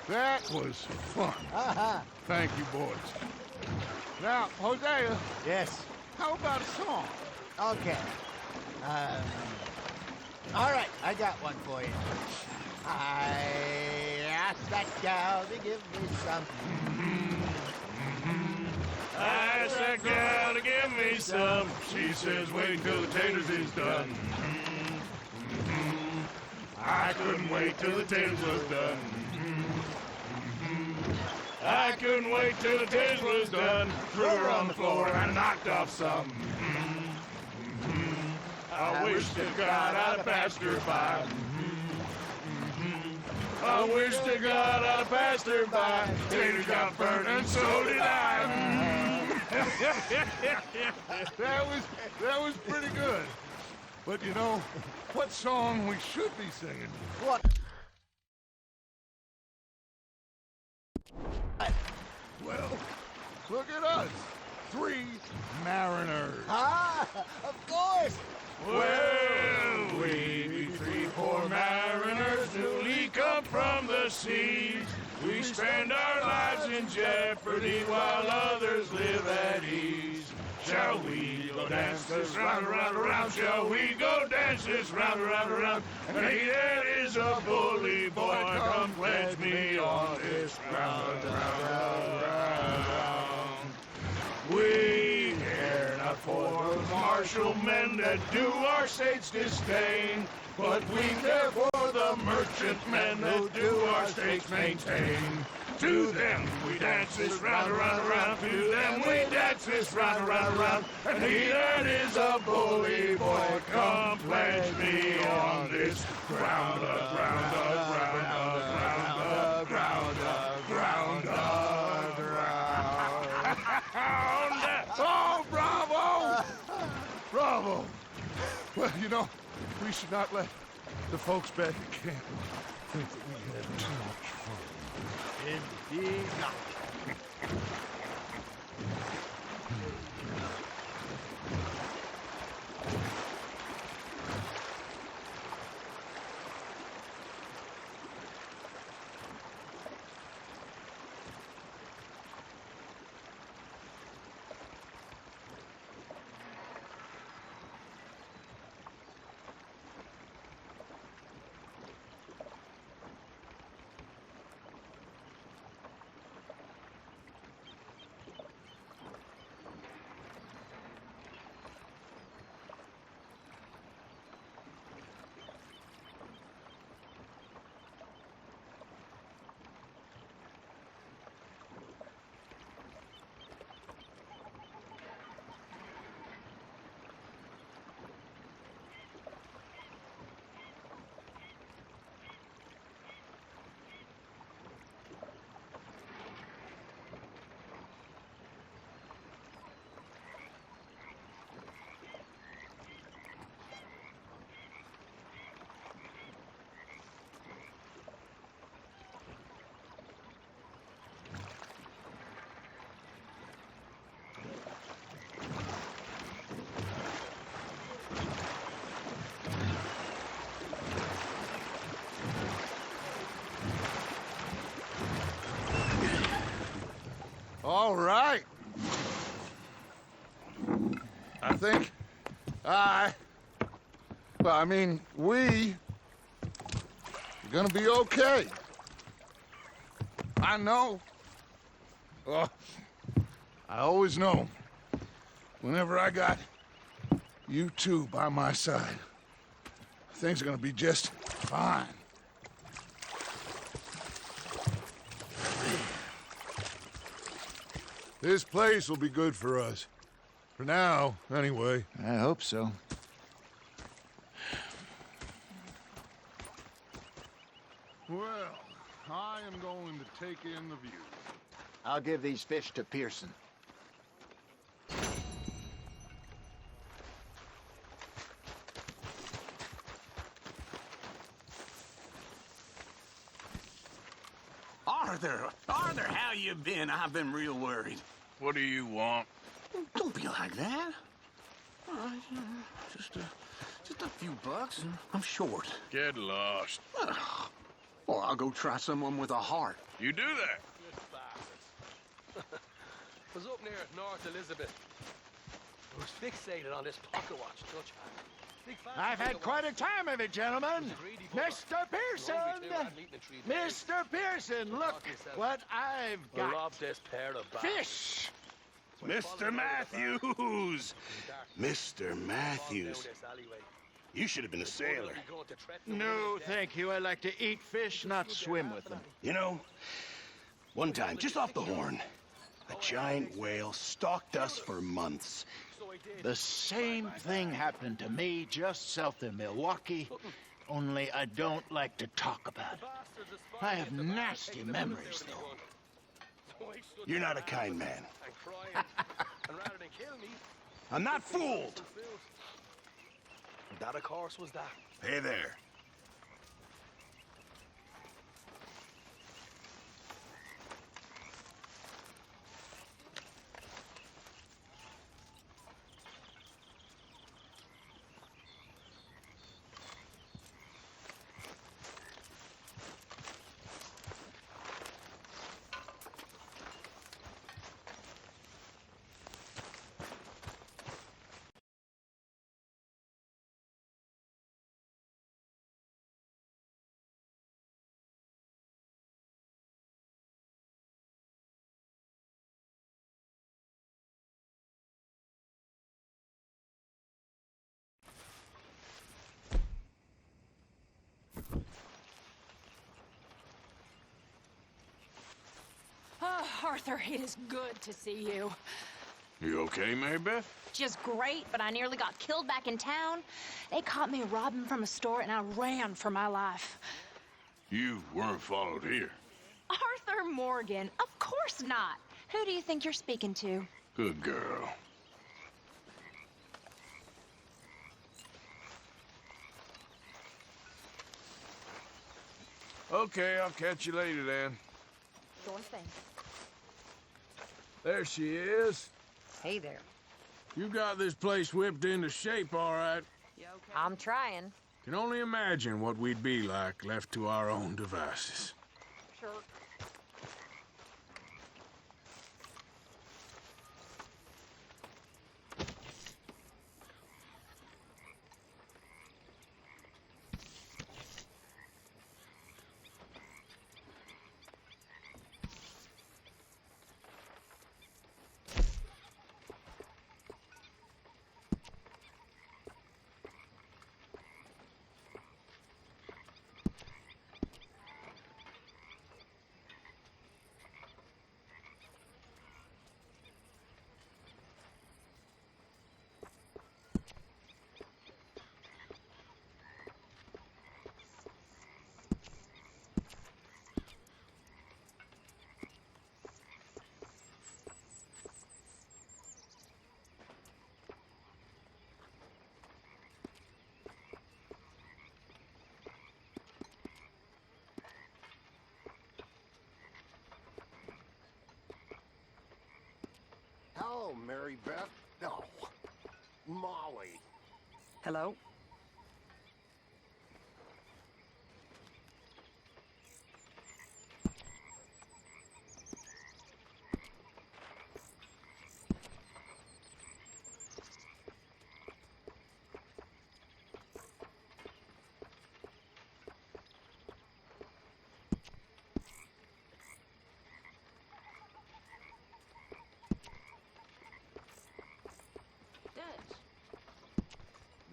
K: That was fun. Thank you, boys. Now, Hosea,
J: Yes.
K: how about a song?
J: Okay. All right, I got one for you. I asked that gal to give me some.
D: I asked that gal to give me some. She says, wait till the taters is done. I couldn't wait till the taters was done. I couldn't wait till the taters was done. Threw her on the floor and I knocked off some. I wish to God I'd passed her by. I wish to God I'd passed her by. Taters got burnt and so did I.
K: That was pretty good. But you know, what song we should be singing?
J: What?
K: Well, look at us. 3 mariners.
J: Ah, of course.
D: Well, we be 3 poor mariners newly come from the seas. We spend our lives in jeopardy while others live at ease. Shall we go dance this round, around, around? Shall we go dance this round, around, around? And he that is a bully boy, come pledge me on this ground, round. We care not for the martial men that do our states disdain, but we care for the merchant men that do our states maintain. To them we dance this round, around, around. To them we dance this round, around, around. And he that is a bully boy, come pledge me on this ground, ground, ground, ground, ground, ground, ground.
K: Oh, bravo! Bravo! Well, you know, we should not let the folks back at camp think that we had too much fun.
J: Indeed not.
K: All right. I think we are gonna be okay. I know. I always know. Whenever I got you two by my side, Things are gonna be just fine. This place will be good for us. For now, anyway.
J: I hope so.
G: Well, I am going to take in the view.
J: I'll give these fish to Pearson.
M: Arthur, how you been? I've been real worried.
D: What do you want?
M: Don't be like that. All right, just a few bucks, and I'm short.
D: Get lost.
M: Well, I'll go try someone with a heart.
D: You do that.
E: Was up near North Elizabeth. I was fixated on this pocket watch, Dutch.
J: I've had quite a time of it, gentlemen. Mr. Pearson! Mr. Pearson, look what I've got.
E: Love this pair of
J: Fish!
A: Mr. Matthews! Mr. Matthews. You should have been a sailor.
J: No, thank you. I like to eat fish, not swim with them.
A: You know, one time, just off the Horn, a giant whale stalked us for months.
J: The same thing happened to me just south of Milwaukee, only I don't like to talk about it. I have nasty memories, though.
A: You're not a kind man. I'm not fooled.
E: That, of course, was that.
A: Hey there.
B: Oh, Arthur, it is good to see you.
D: You okay, Marybeth?
B: Just great, but I nearly got killed back in town. They caught me robbing from a store, and I ran for my life.
D: You weren't followed here.
B: Arthur Morgan, of course not. Who do you think you're speaking to?
D: Good girl. Okay, I'll catch you later then.
B: Sure thing.
D: There she is.
C: Hey there.
D: You got this place whipped into shape, all right.
C: I'm trying.
D: Can only imagine what we'd be like left to our own devices.
C: Sure.
G: Hello, Mary Beth. No, Molly.
C: Hello?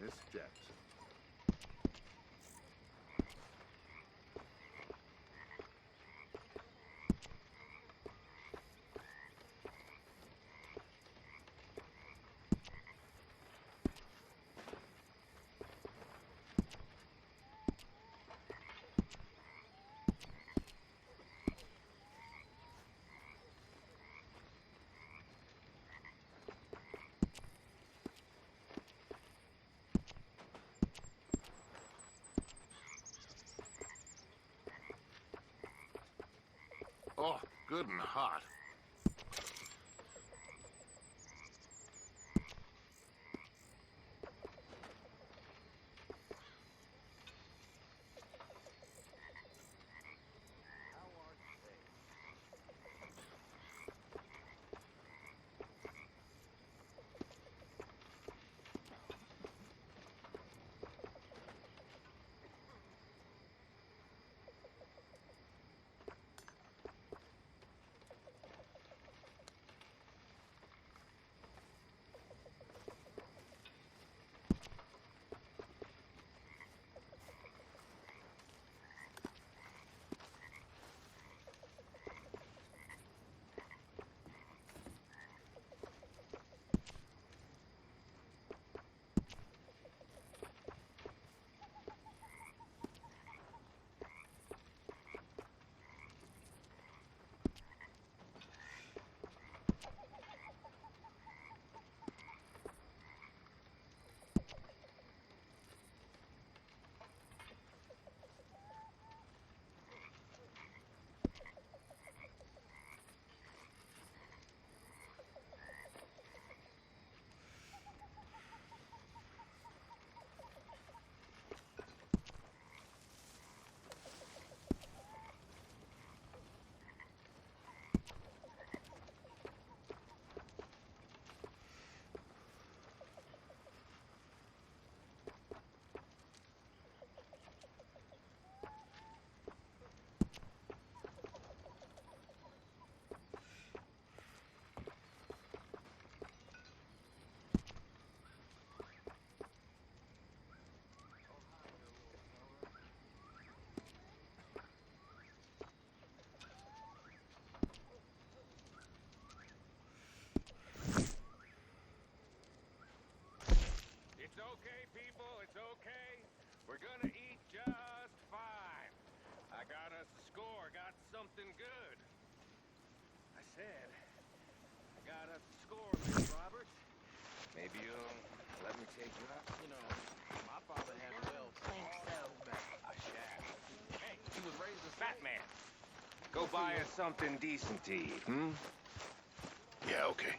G: Miss Jackson. good and hot.
D: It's okay, people, it's okay. We're gonna eat just fine. I got us a score, got something good. I said, I got us a score, Miss Roberts. Maybe you'll let me take you out?
L: You know, my father had well
C: Think so.
L: a shaft.
D: Hey, he was raised a fat man. Go buy us something decent to eat, hmm?
A: Yeah, okay.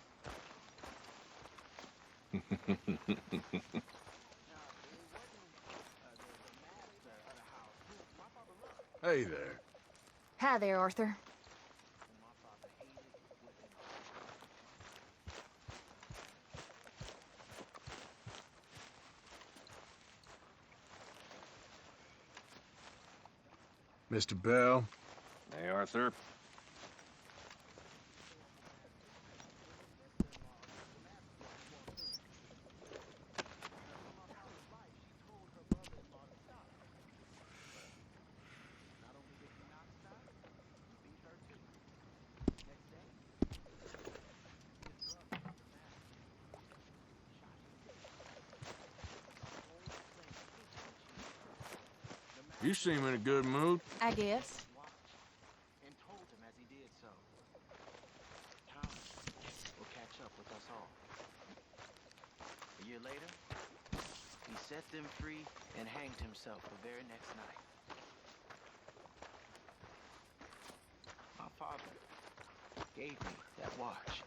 K: Hey there.
B: Hi there, Arthur.
K: Mr. Bell.
H: Hey, Arthur.
D: You seem in a good mood.
B: I guess.
L: And told him as he did so. Tom will catch up with us all. A year later, he set them free and hanged himself the very next night. My father gave me that watch.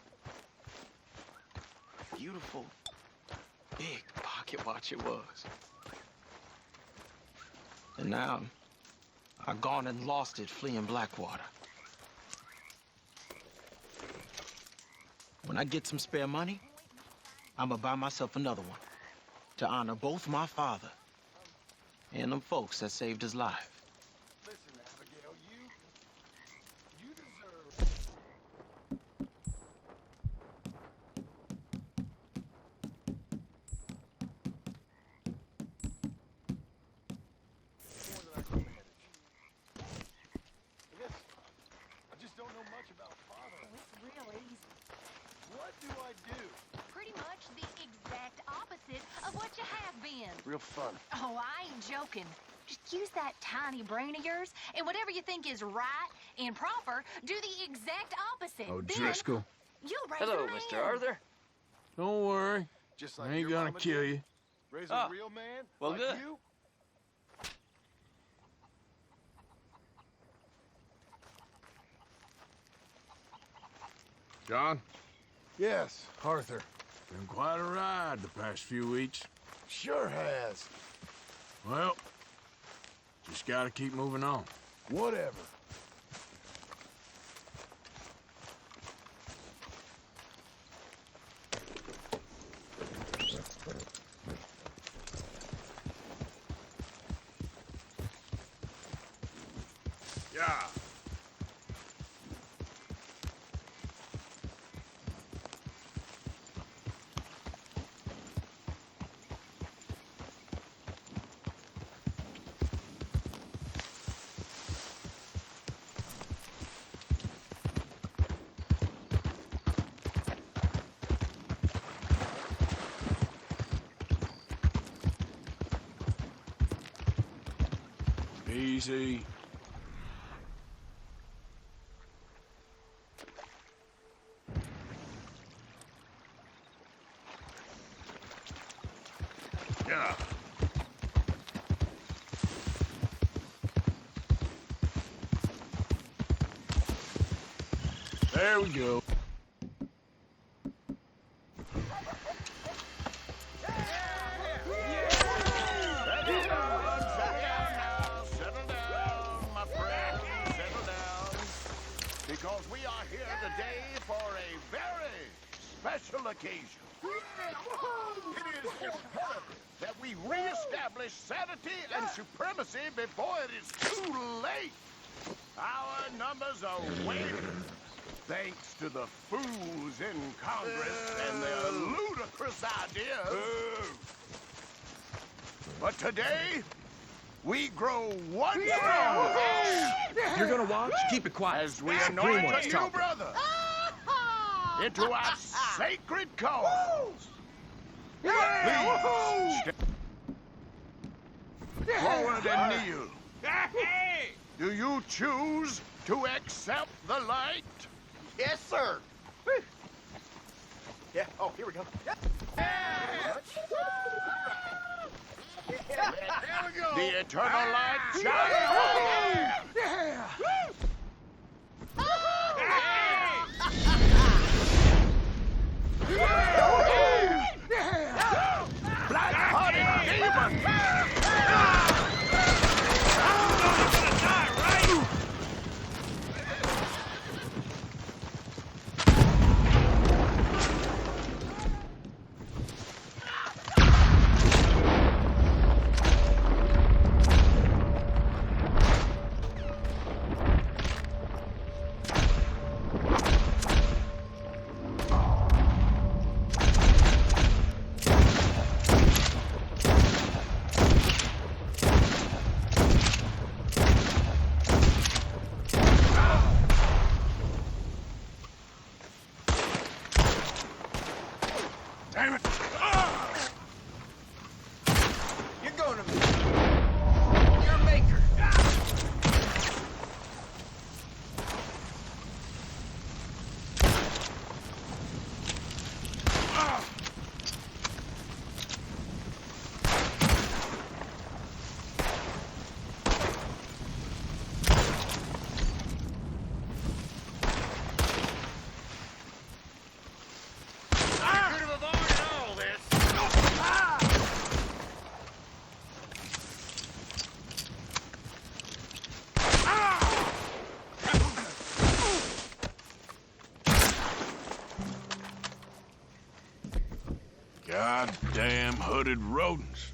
L: Beautiful, big pocket watch it was. And now, I've gone and lost it fleeing Blackwater. When I get some spare money, I'ma buy myself another one to honor both my father and them folks that saved his life.
E: Listen, Abigail, you deserve... I just don't know much about father.
B: It's real easy.
E: What do I do?
B: Pretty much the exact opposite of what you have been.
E: Real fun.
B: Oh, I ain't joking. Just use that tiny brain of yours, and whatever you think is right and proper, do the exact opposite.
D: Oh,
B: Then
D: Driscoll.
B: you'll raise
N: Hello,
B: a man.
N: Mr. Arthur.
D: Don't worry.
E: Just
D: I
E: like
D: ain't
E: your
D: gonna
E: mama
D: kill
E: did.
D: you.
E: Raise
N: Oh,
E: a real man
N: well,
E: like
N: good.
E: you.
D: John?
K: Yes, Arthur.
D: Been quite a ride the past few weeks.
K: Sure has.
D: Well, just gotta keep moving on.
K: Whatever.
D: Yeah. Easy. Yeah. There we go.
G: Because we are here today for a very special occasion. It is imperative that we reestablish sanity and supremacy before it is too late. Our numbers are waning, thanks to the fools in Congress and their ludicrous ideas. But today, we grow one stronger.
L: You're gonna watch? Keep it quiet.
G: As we anoint a new brother into our sacred cause. Please step forward and kneel. Do you choose to accept the light?
E: Yes, sir. Yeah. Oh, here we go.
G: The eternal light shines. Black-hearted demon!
D: Damn it!
E: You're going to be your maker.
D: Goddamn hooded rodents.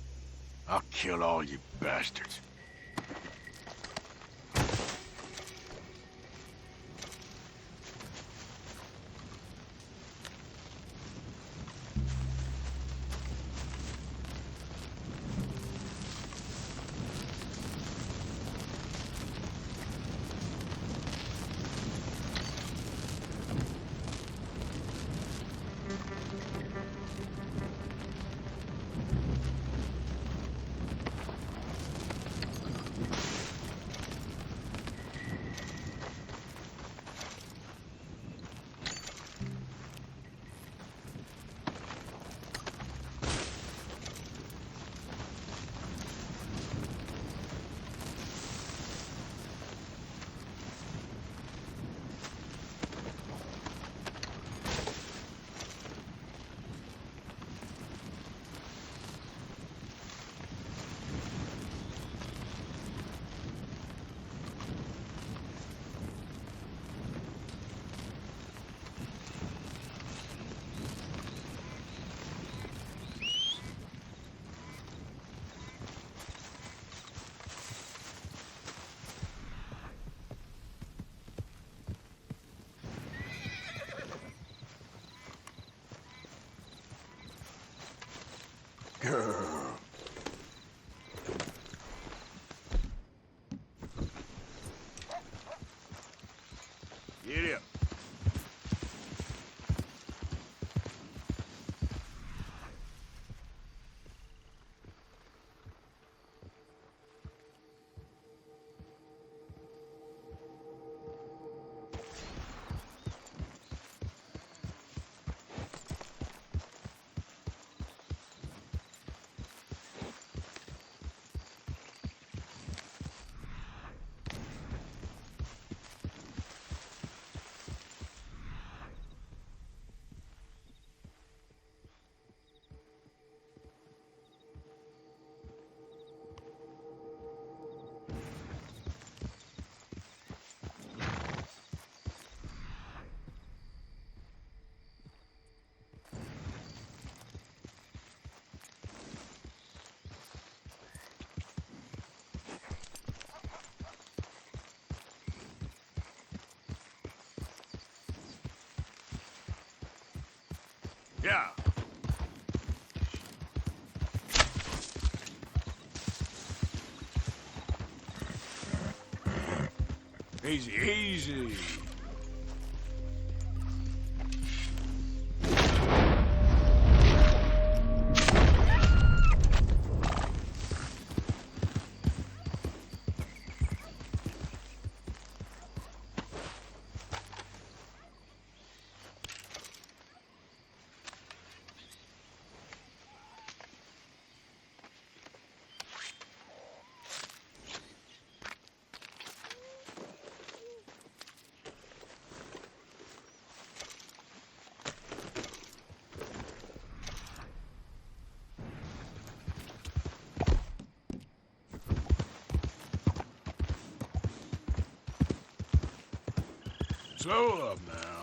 D: I'll kill all you bastards.
A: Get up. Yeah.
D: Easy, easy.
A: Slow up now.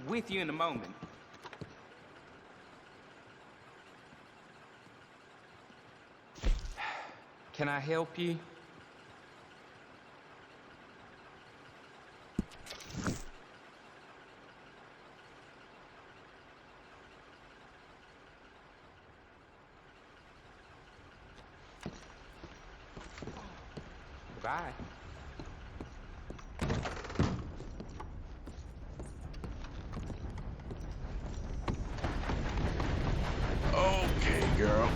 L: With you in a moment. Can I help you? Bye.
D: Okay, girl.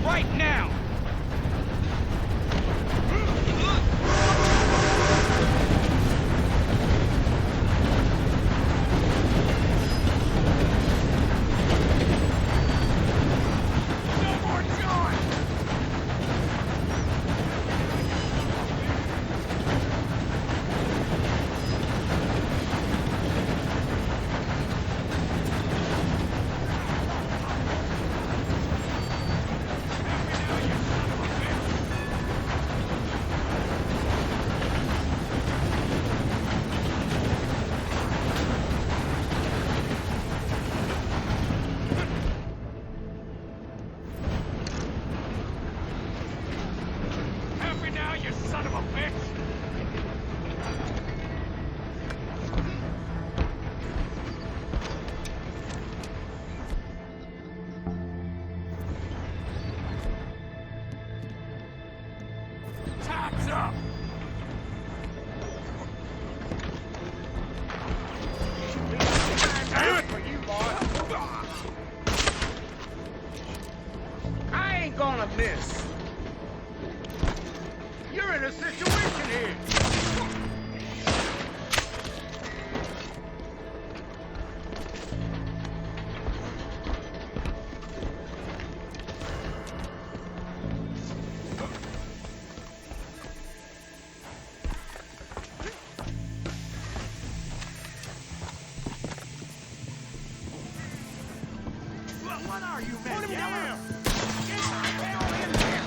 L: Right now!
J: Miss. You're in a situation here. What are you, man? Put him down! Get the hell in there!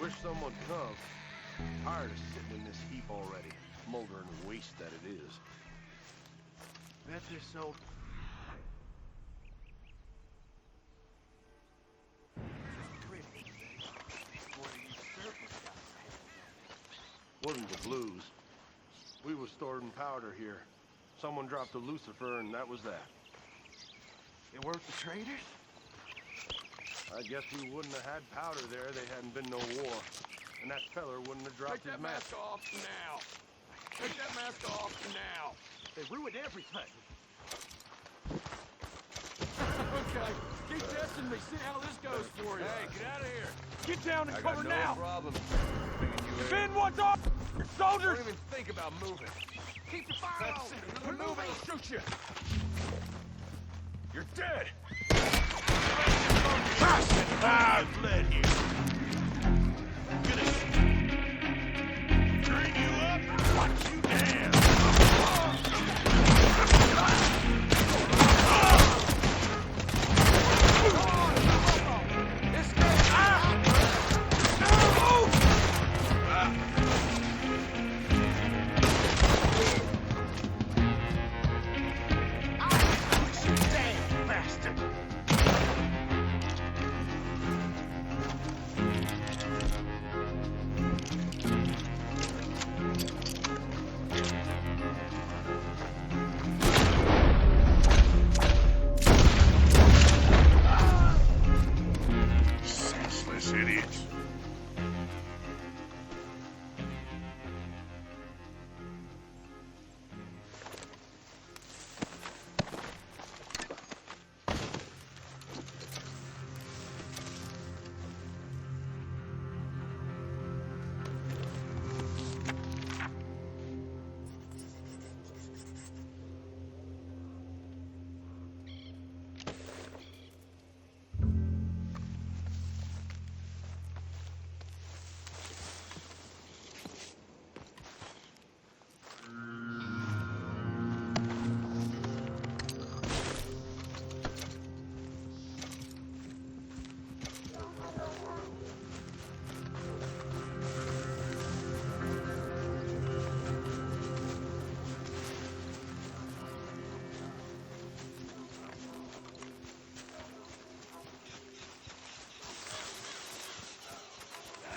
N: Wish someone'd come. Tired of sitting in this heap already. Smoldering waste that it is. Bet this so. Wasn't the blues. We was storing powder here. Someone dropped a Lucifer, and that was that.
M: It weren't the traders?
N: I guess we wouldn't have had powder there. There hadn't been no war. And that feller wouldn't have dropped his mask.
M: off now. Take that mask off now. They ruined everything. Okay, keep testing me. See how this goes for you.
D: Hey, get out of here.
M: Get down and cover
N: no
M: now.
N: problem.
M: Defend what's off. Soldiers.
N: Don't even think about moving.
M: Keep the fire on.
N: We're moving. I'll shoot you. You're dead.
A: I've led you. Gonna turn you up and watch you dance. Senseless idiots.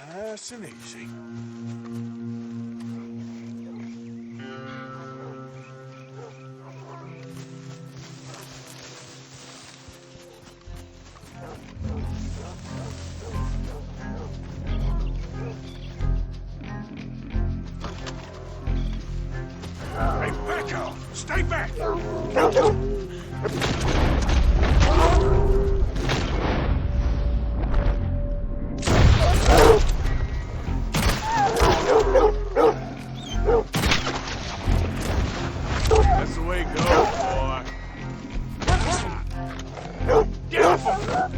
A: Nice and easy. Hey, back off! Stay back! That's the way it goes, boy. Get off him!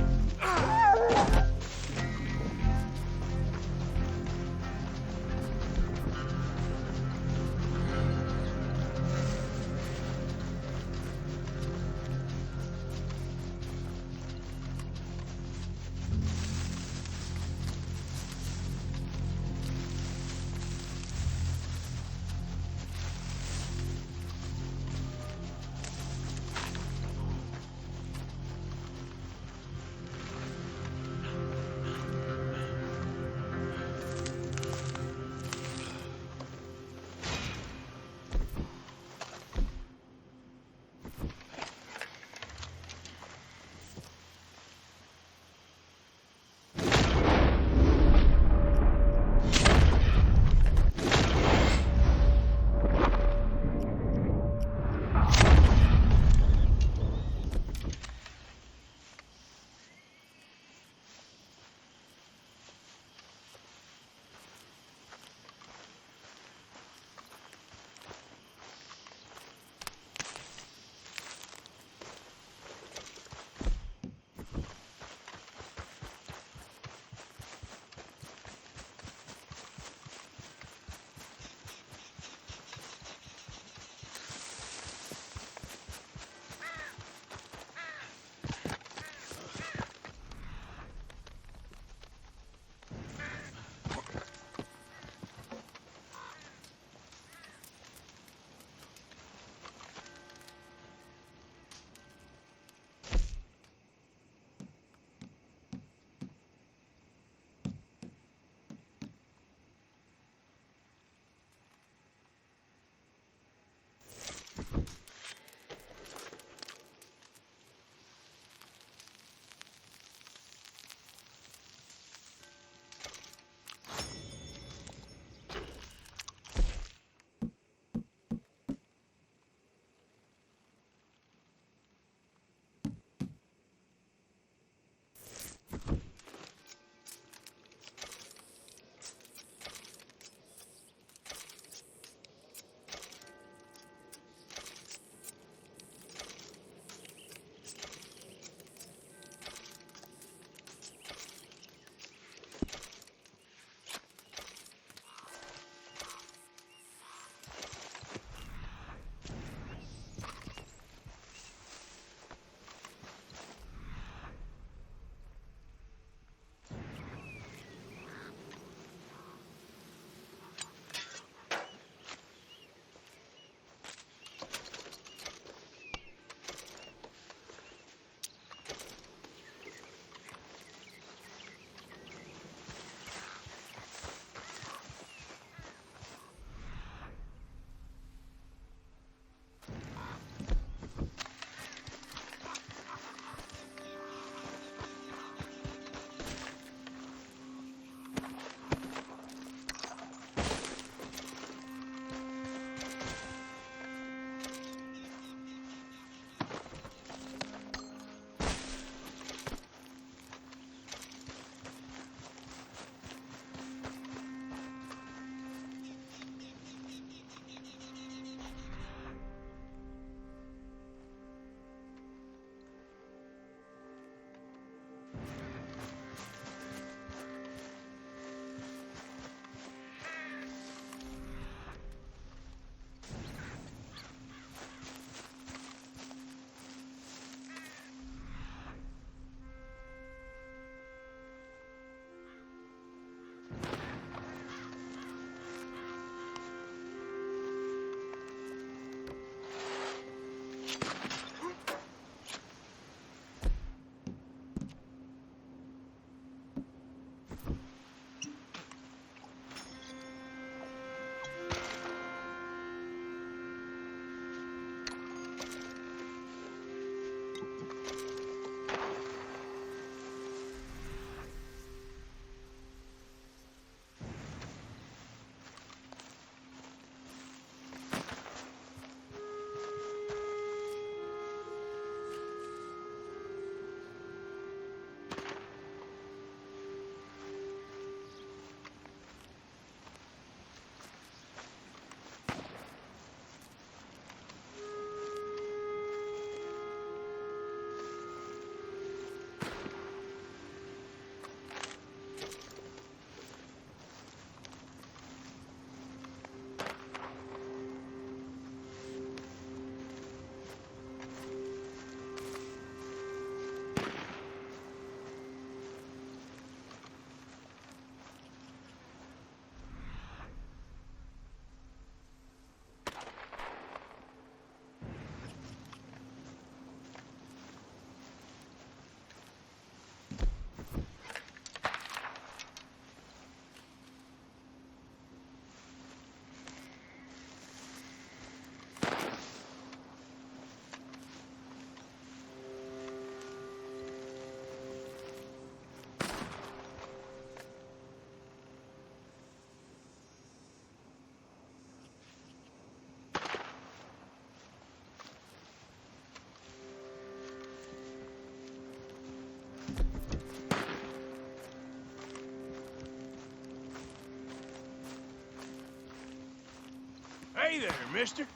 D: Hey there, mister.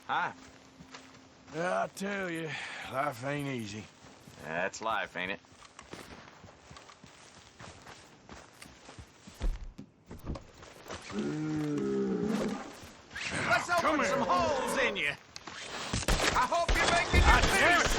O: Hi.
D: I tell you, life ain't easy.
O: That's life, ain't it?
L: Let's open some holes in you. I hope you're making your peace.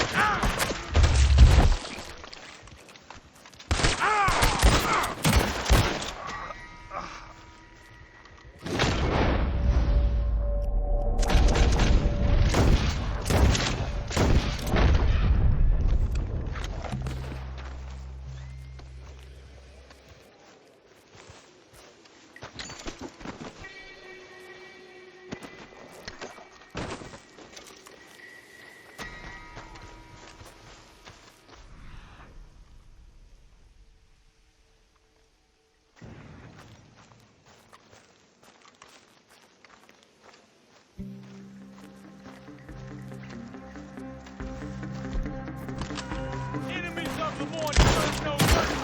D: Enemies of the morning, there's no mercy.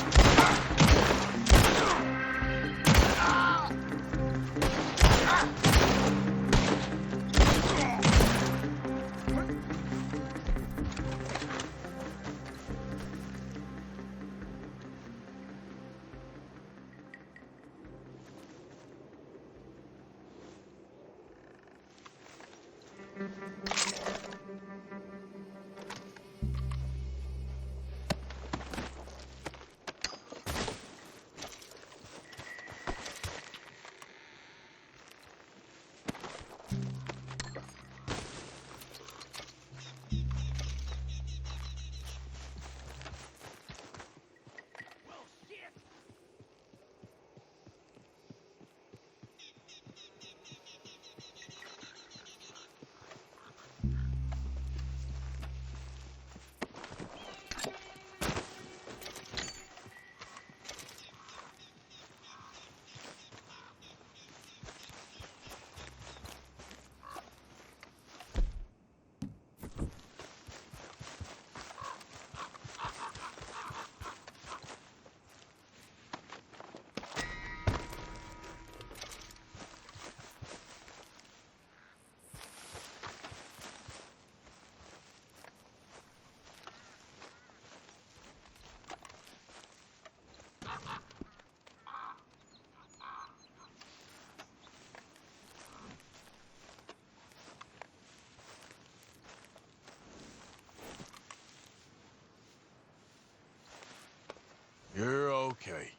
D: You're okay.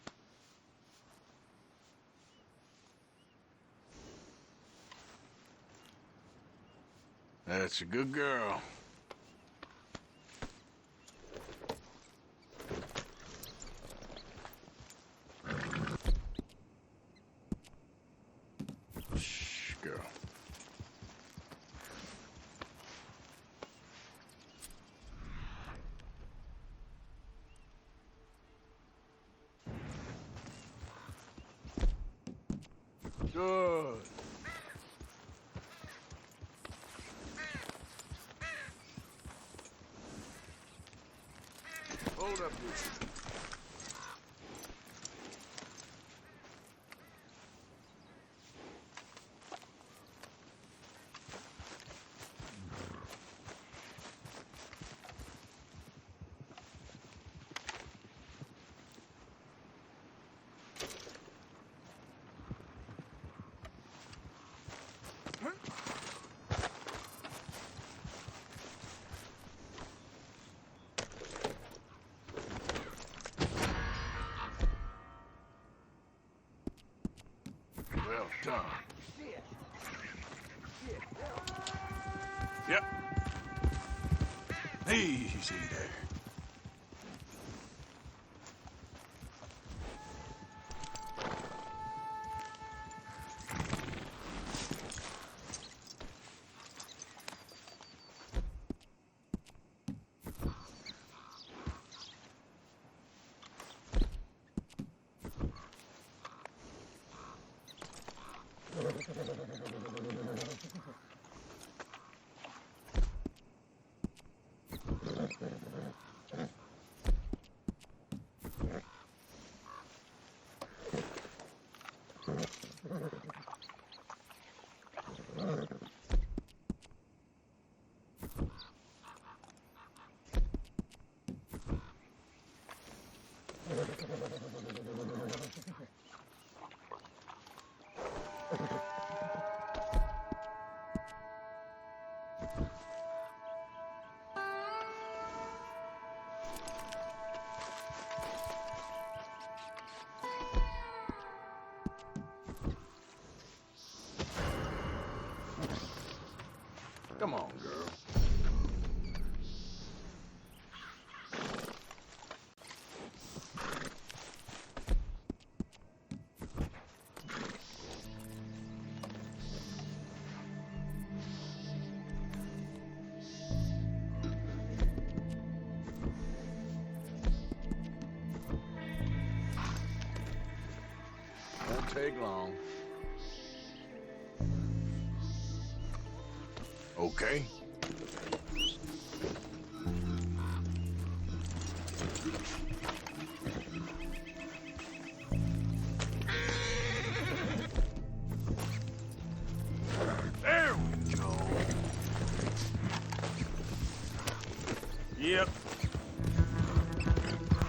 D: That's a good girl. Shh, girl. Good.
G: Hold up here.
D: Well done. Yep. Easy there. Come on, girl. Won't take long. Okay. There we go. Yep.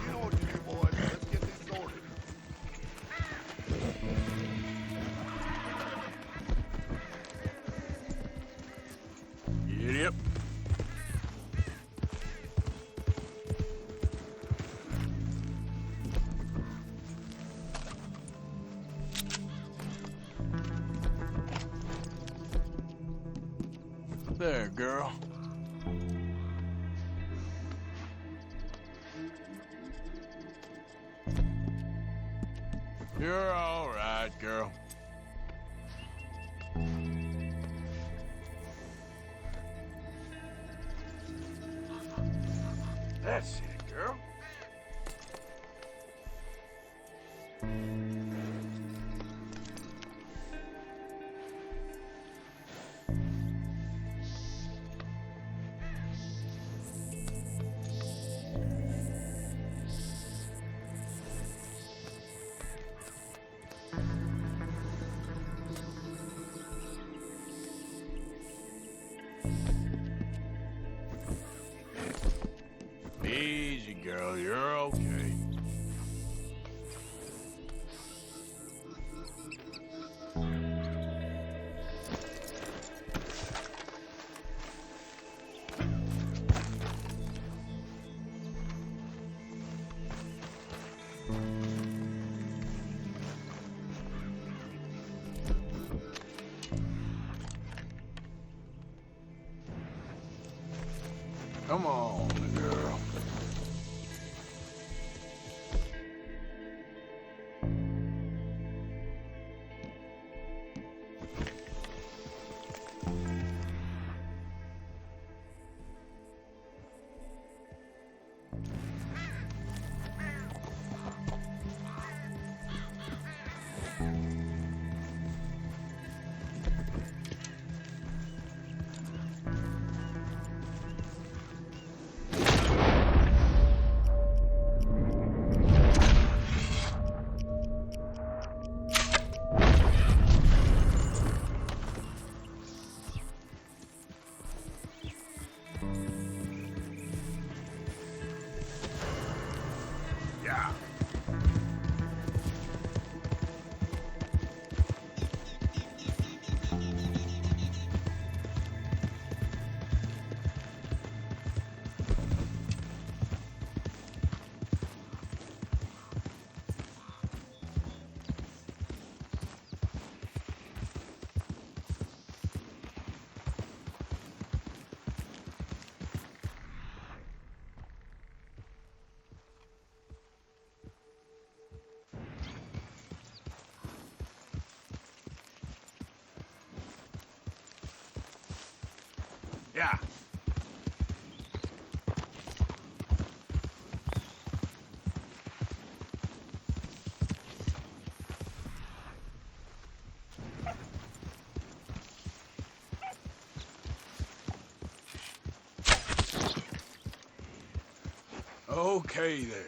G: You know what to do, boys. Let's get this sorted.
D: Yep. There, girl. You're all right, girl. That's it, girl. Easy, girl. You're okay. Come on, girl. Yeah. Yeah. Okay, then.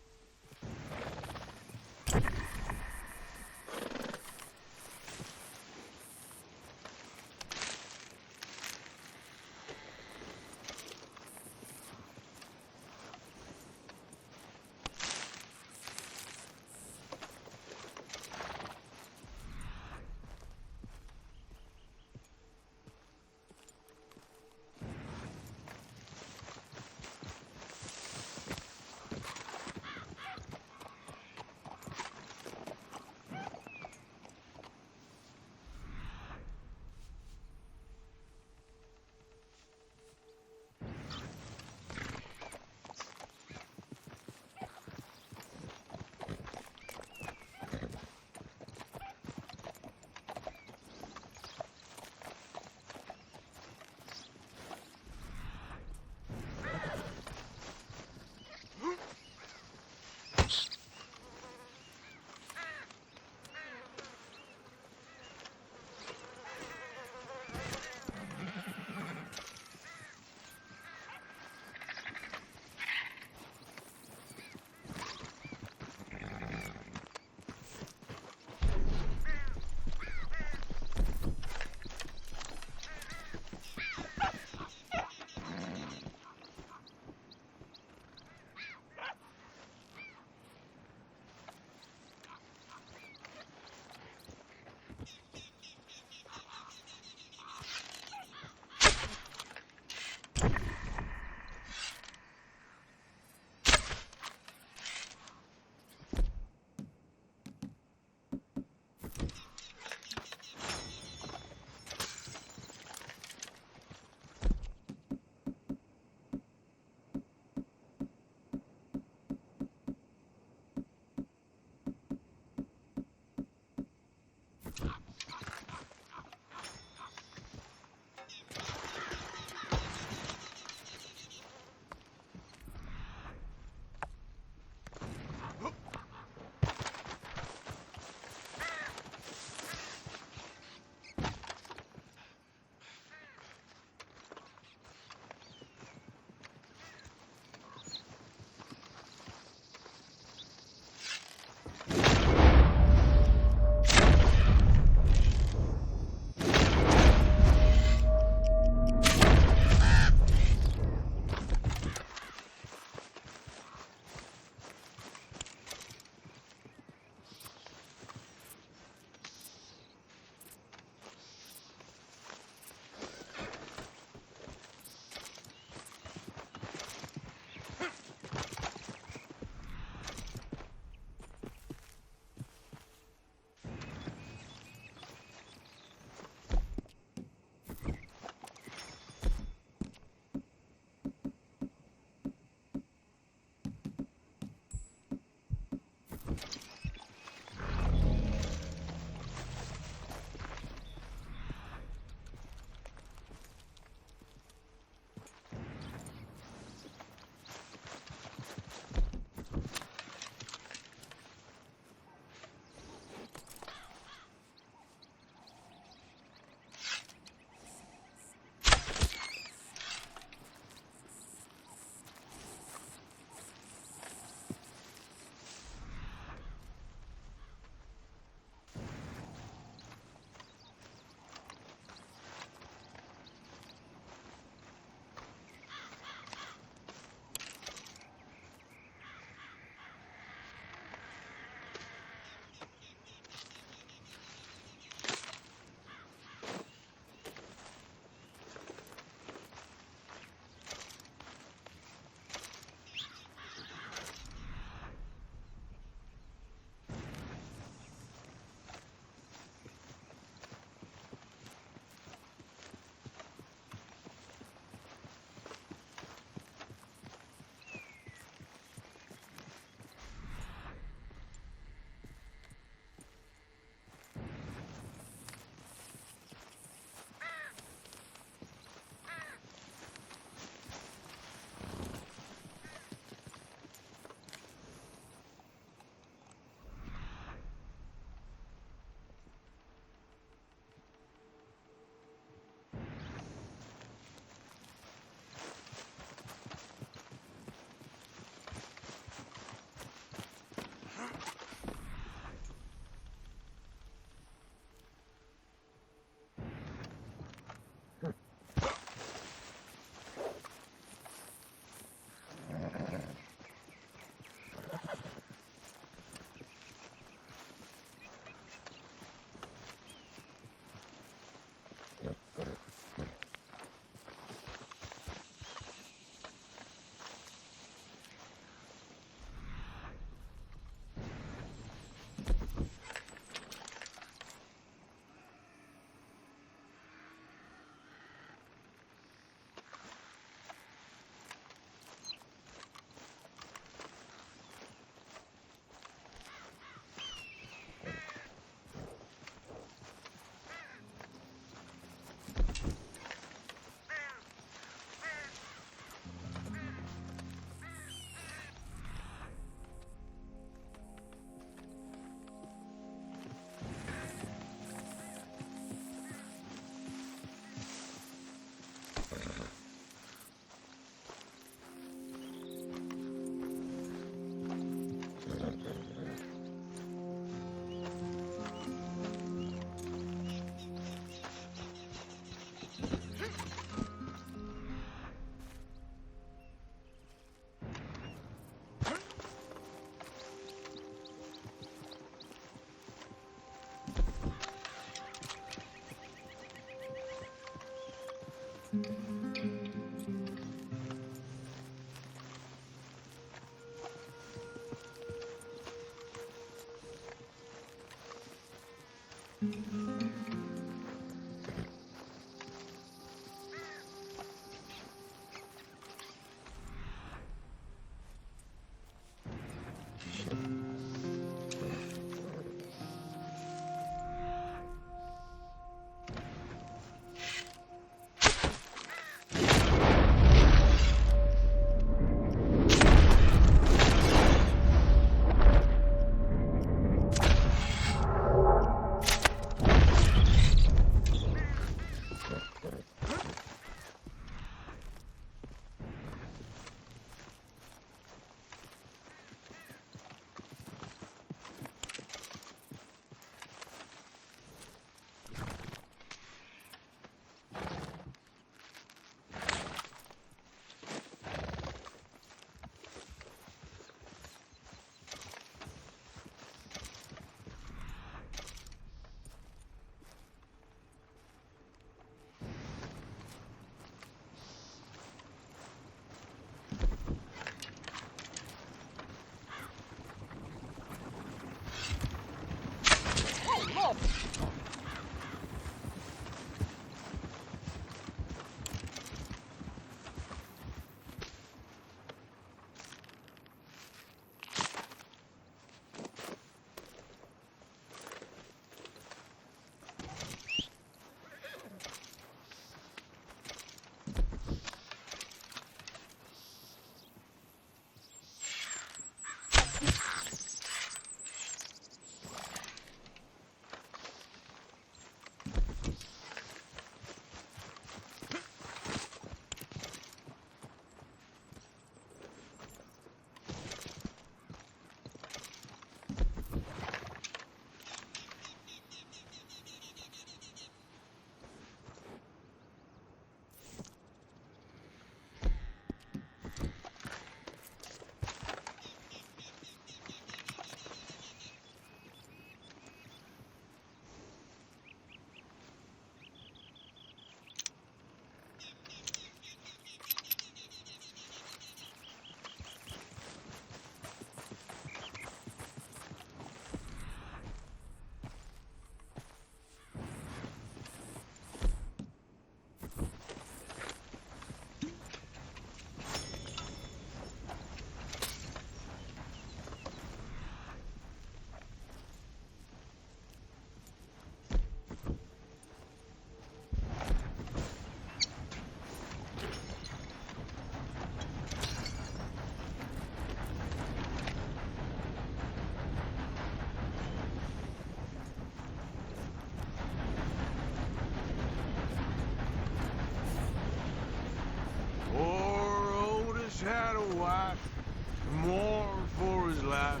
D: life.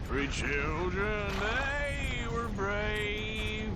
D: Three children, they were brave.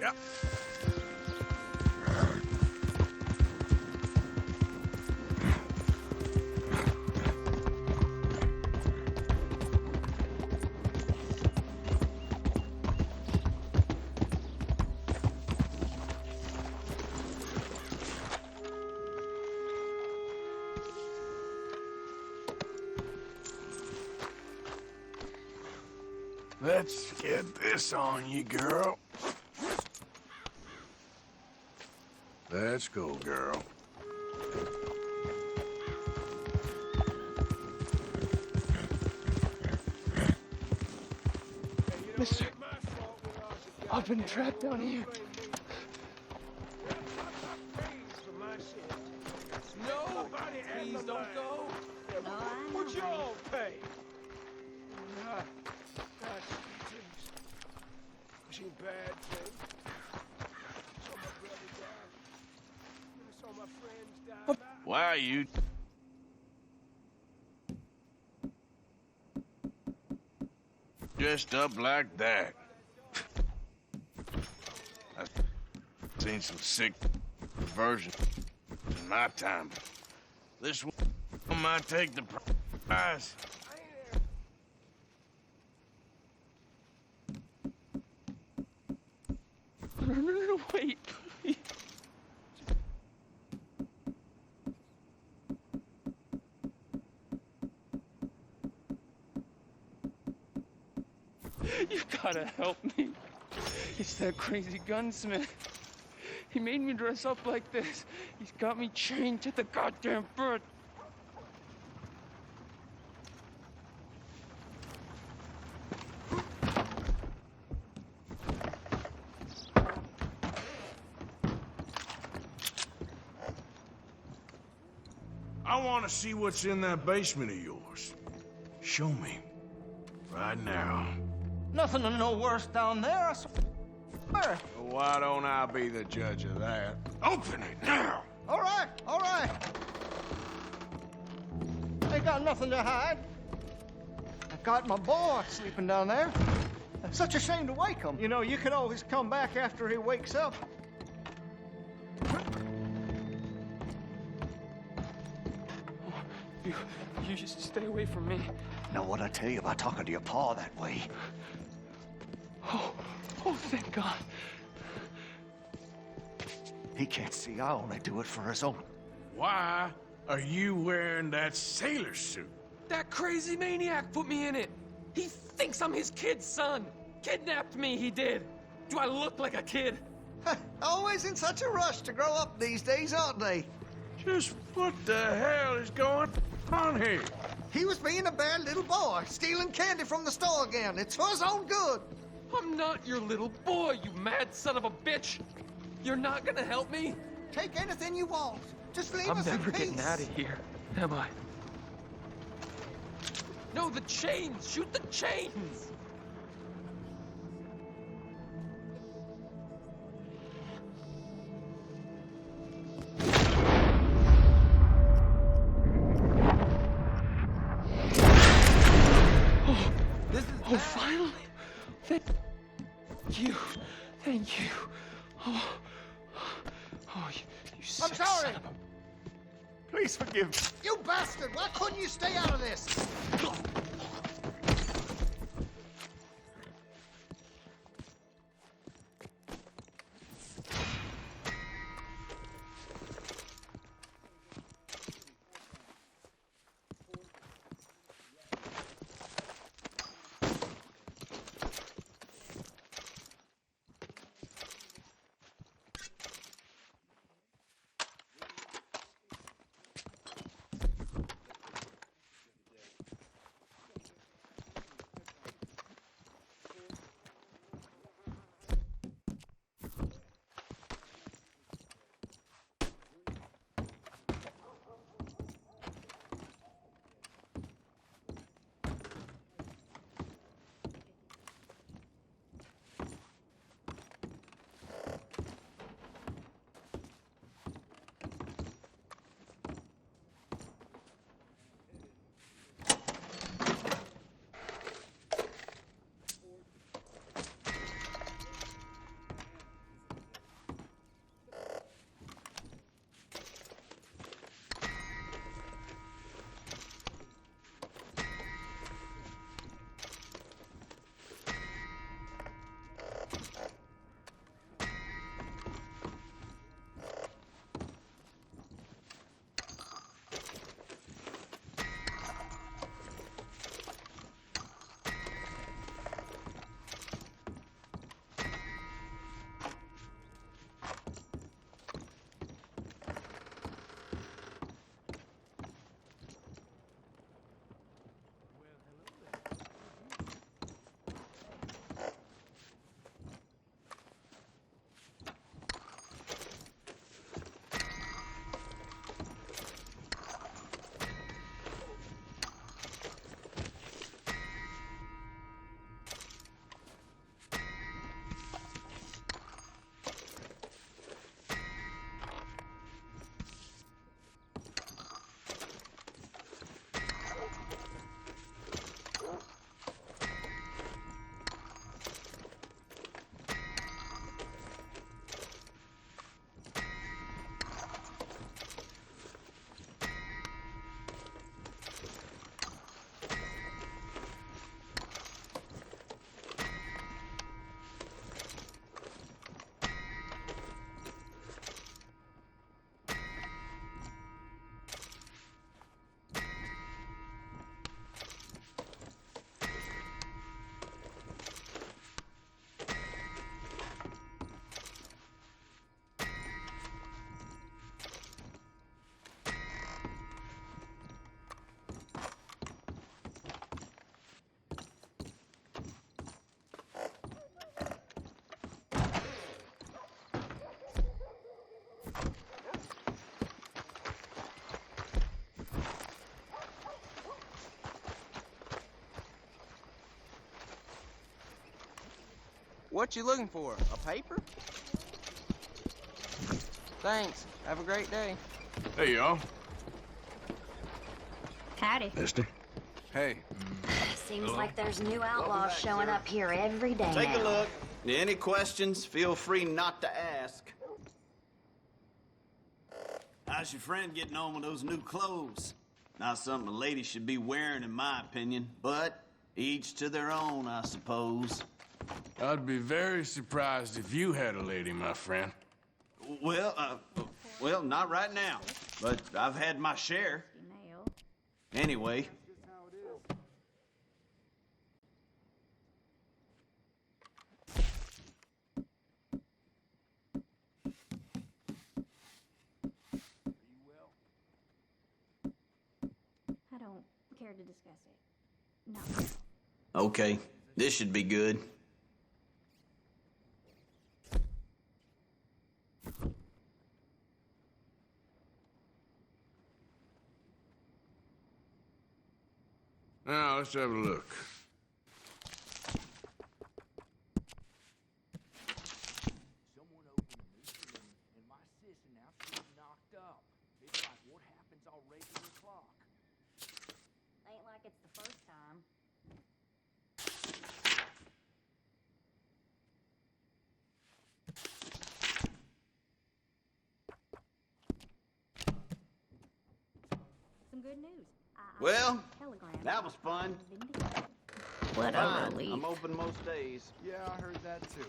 A: Yep.
D: Let's get this on you, girl. Let's go, girl.
P: Mister, I've been trapped down here.
L: No, please don't go. Would you all pay?
P: Pushing bad things. Saw my brother die. Saw my friends die.
D: Why are you... dressed up like that? I've seen some sick perversion in my time. This one might take the prize.
P: No, wait, please. You gotta help me. It's that crazy gunsmith. He made me dress up like this. He's got me chained to the goddamn bird.
D: I want to see what's in that basement of yours. Show me. Right now.
M: Nothing to no worse down there, I swear.
D: Why don't I be the judge of that? Open it now!
M: All right, all right. Ain't got nothing to hide. I got my boy sleeping down there. It's such a shame to wake him. You know, you can always come back after he wakes up.
P: You just stay away from me.
M: Know what I tell you about talking to your pa that way?
P: Oh, thank God.
M: He can't see I only do it for his own.
D: Why are you wearing that sailor suit?
P: That crazy maniac put me in it. He thinks I'm his kid's son. Kidnapped me, he did. Do I look like a kid?
M: Always in such a rush to grow up these days, aren't they?
D: Just what the hell is going on here?
M: He was being a bad little boy, stealing candy from the store again. It's for his own good.
P: I'm not your little boy, you mad son of a bitch. You're not gonna help me?
M: Take anything you want. Just leave
P: I'm
M: us in
P: never
M: peace.
P: getting out of here, am I? No, the chains! Shoot the chains! Oh, finally! Thank you. Thank you. Oh, you
M: I'm sorry. Please forgive me. You bastard! Why couldn't you stay out of this?
L: What you looking for? A paper? Thanks. Have a great day.
D: Hey, y'all.
Q: Howdy.
D: Mister. Hey.
Q: Seems like there's new outlaws showing up here every day
R: Take
Q: now.
R: a look. Any questions, feel free not to ask. How's your friend getting on with those new clothes? Not something a lady should be wearing, in my opinion, but each to their own, I suppose.
D: I'd be very surprised if you had a lady, my friend.
R: Well, not right now, but I've had my share. Anyway.
Q: I don't care to discuss it. No.
R: Okay, this should be good.
D: Now, let's have a look.
J: Someone opened a museum, and my sister now she's knocked up. It's like what happens on regular clock.
Q: Ain't like it's the first time. Some good news.
R: Well, that was fun.
Q: What a
R: Fine.
Q: relief.
R: I'm open most days.
J: Yeah, I heard that too.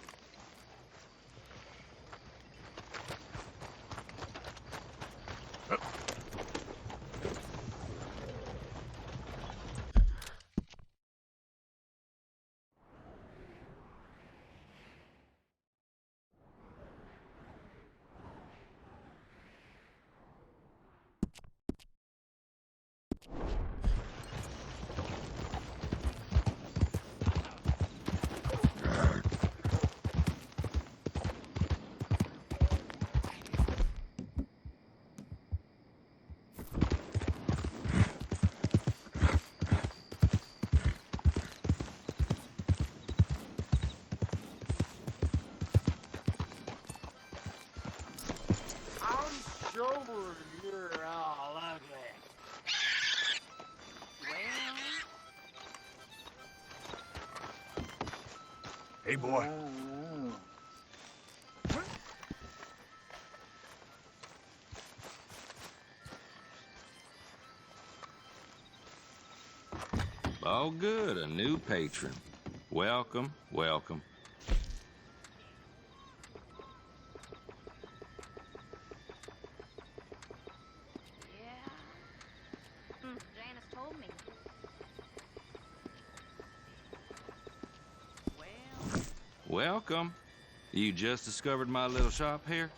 M: Over, you're all ugly.
A: Hey, boy.
S: Oh, good, a new patron. Welcome, welcome.
Q: Janice told me.
S: Welcome. You just discovered my little shop here?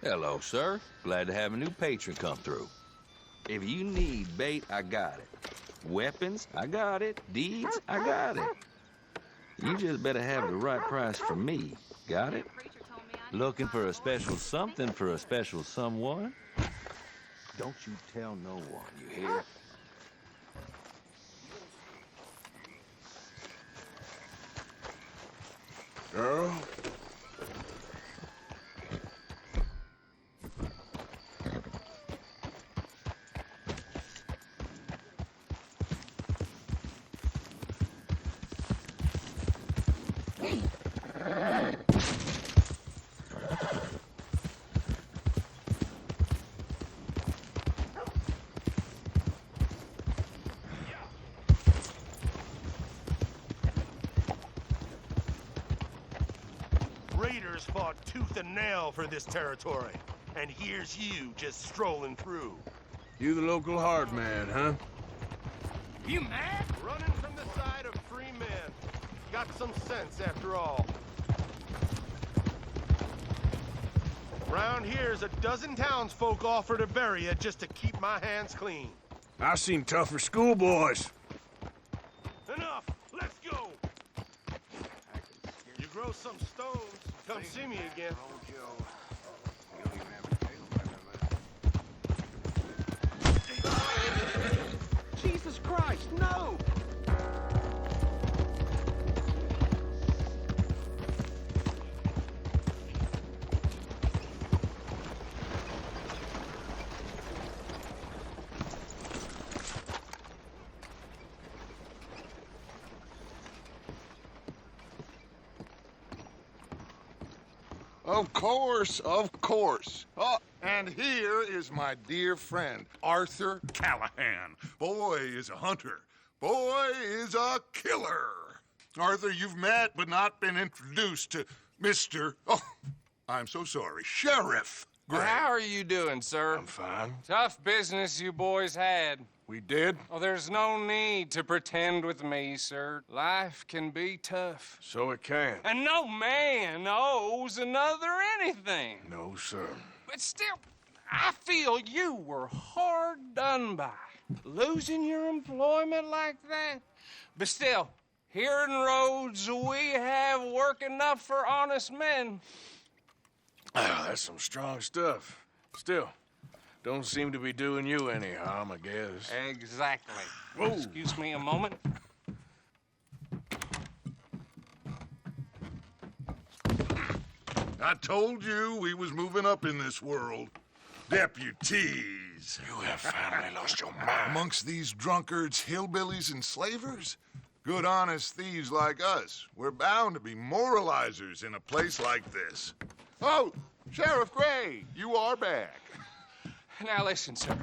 S: Hello, sir. Glad to have a new patron come through. If you need bait, I got it. Weapons, I got it. Deeds, I got it. You just better have the right price for me. Got it? Looking for a special something for a special someone? Don't you tell no one, you hear?
D: Girl?
A: Raiders fought tooth and nail for this territory, and here's you just strolling through.
D: You the local hard man, huh?
N: You mad? Running from the side of free men. Got some sense after all. Round here's a dozen townsfolk offer to bury you just to keep my hands clean.
D: I seen tougher schoolboys.
N: Enough! Let's go! You grow some stones, come see me again.
E: Jesus Christ, no!
G: Of course, of course. Oh, and here is my dear friend, Arthur Callahan. Boy is a hunter. Boy is a killer. Arthur, you've met but not been introduced to Mr. Oh, I'm so sorry, Sheriff Gray.
H: How are you doing, sir?
D: I'm fine.
H: Tough business you boys had.
D: We did?
H: Oh, there's no need to pretend with me, sir. Life can be tough.
D: So it can.
H: And no man owes another anything.
D: No, sir.
H: But still, I feel you were hard done by. Losing your employment like that. But still, here in Rhodes, we have work enough for honest men.
D: Ah, that's some strong stuff. Still, don't seem to be doing you any harm, I guess.
H: Exactly.
D: Whoa.
H: Excuse me a moment.
G: I told you we was moving up in this world. Deputies.
D: You have finally lost your mind.
G: Amongst these drunkards, hillbillies, and slavers? Good, honest thieves like us. We're bound to be moralizers in a place like this. Oh, Sheriff Gray, you are back.
H: Now listen, sir.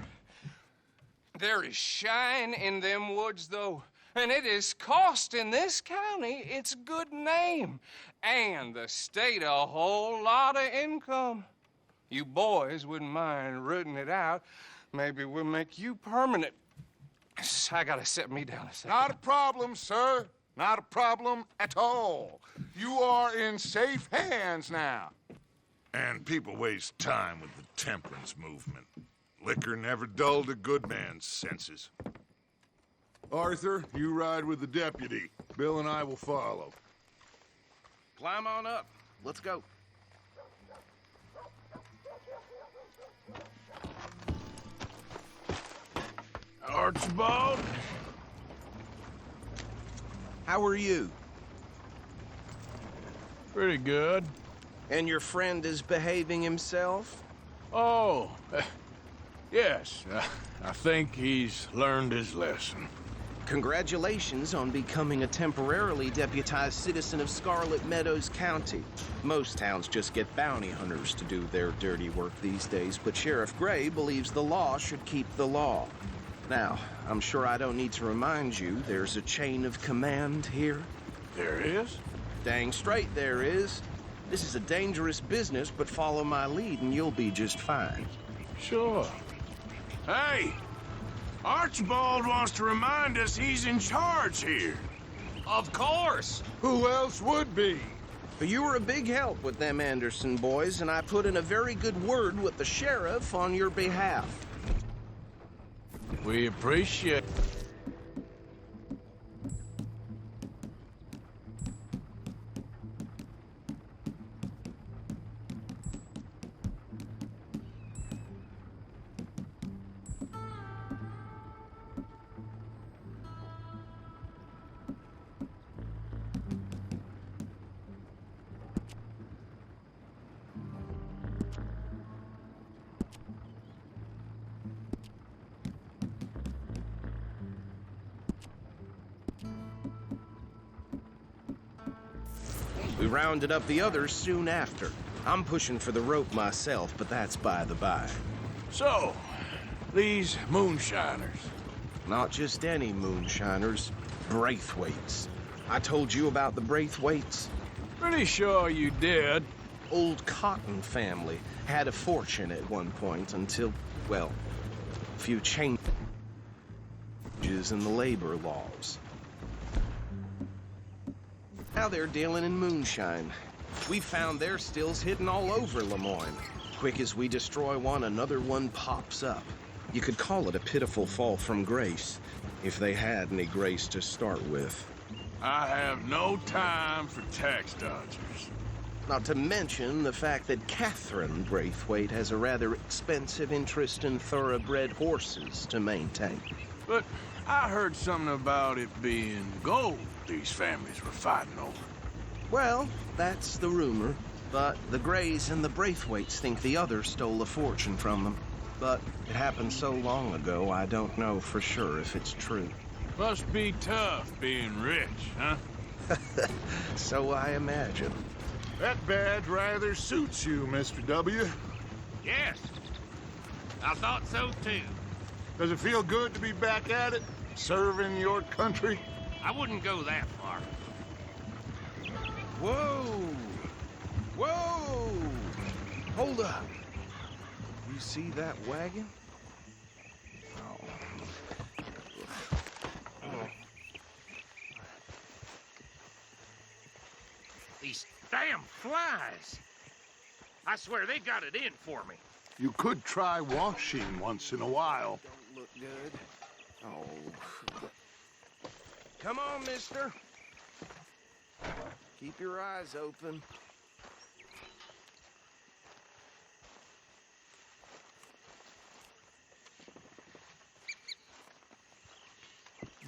H: There is shine in them woods, though, and it is costing this county its good name and the state a whole lot of income. You boys wouldn't mind rooting it out. Maybe we'll make you permanent. I gotta set me down a second.
G: Not a problem, sir. Not a problem at all. You are in safe hands now. And people waste time with the temperance movement. Liquor never dulled a good man's senses. Arthur, you ride with the deputy. Bill and I will follow.
L: Climb on up. Let's go.
D: Archibald?
L: How are you?
D: Pretty good.
L: And your friend is behaving himself?
D: Oh, yes. I think he's learned his lesson.
L: Congratulations on becoming a temporarily deputized citizen of Scarlet Meadows County. Most towns just get bounty hunters to do their dirty work these days, but Sheriff Gray believes the law should keep the law. Now, I'm sure I don't need to remind you there's a chain of command here.
D: There is?
L: Dang straight there is. This is a dangerous business, but follow my lead and you'll be just fine.
D: Sure. Hey! Archibald wants to remind us he's in charge here.
H: Of course.
G: Who else would be?
L: But you were a big help with them Anderson boys, and I put in a very good word with the sheriff on your behalf.
D: We appreciate.
L: We rounded up the others soon after. I'm pushing for the rope myself, but that's by the by.
D: So, these Moonshiners.
L: Not just any Moonshiners, Braithwaites. I told you about the Braithwaites?
D: Pretty sure you did.
L: Old Cotton family had a fortune at one point until, well, few changes in the labor laws. Now they're dealing in moonshine. We found their stills hidden all over Lemoyne. Quick as we destroy one, another one pops up. You could call it a pitiful fall from grace, if they had any grace to start with.
D: I have no time for tax dodgers.
L: Not to mention the fact that Catherine Braithwaite has a rather expensive interest in thoroughbred horses to maintain.
D: But I heard something about it being gold these families were fighting over.
L: Well, that's the rumor. But the Grays and the Braithwaites think the others stole a fortune from them. But it happened so long ago, I don't know for sure if it's true.
D: Must be tough being rich, huh?
L: So I imagine.
G: That badge rather suits you, Mr. W.
A: Yes. I thought so, too.
G: Does it feel good to be back at it? Serving your country?
A: I wouldn't go that far.
L: Whoa! Whoa! Hold up. You see that wagon? Oh.
A: These damn flies. I swear they got it in for me.
K: You could try washing once in a while.
L: Don't look good. Oh. Come on, mister. Keep your eyes open.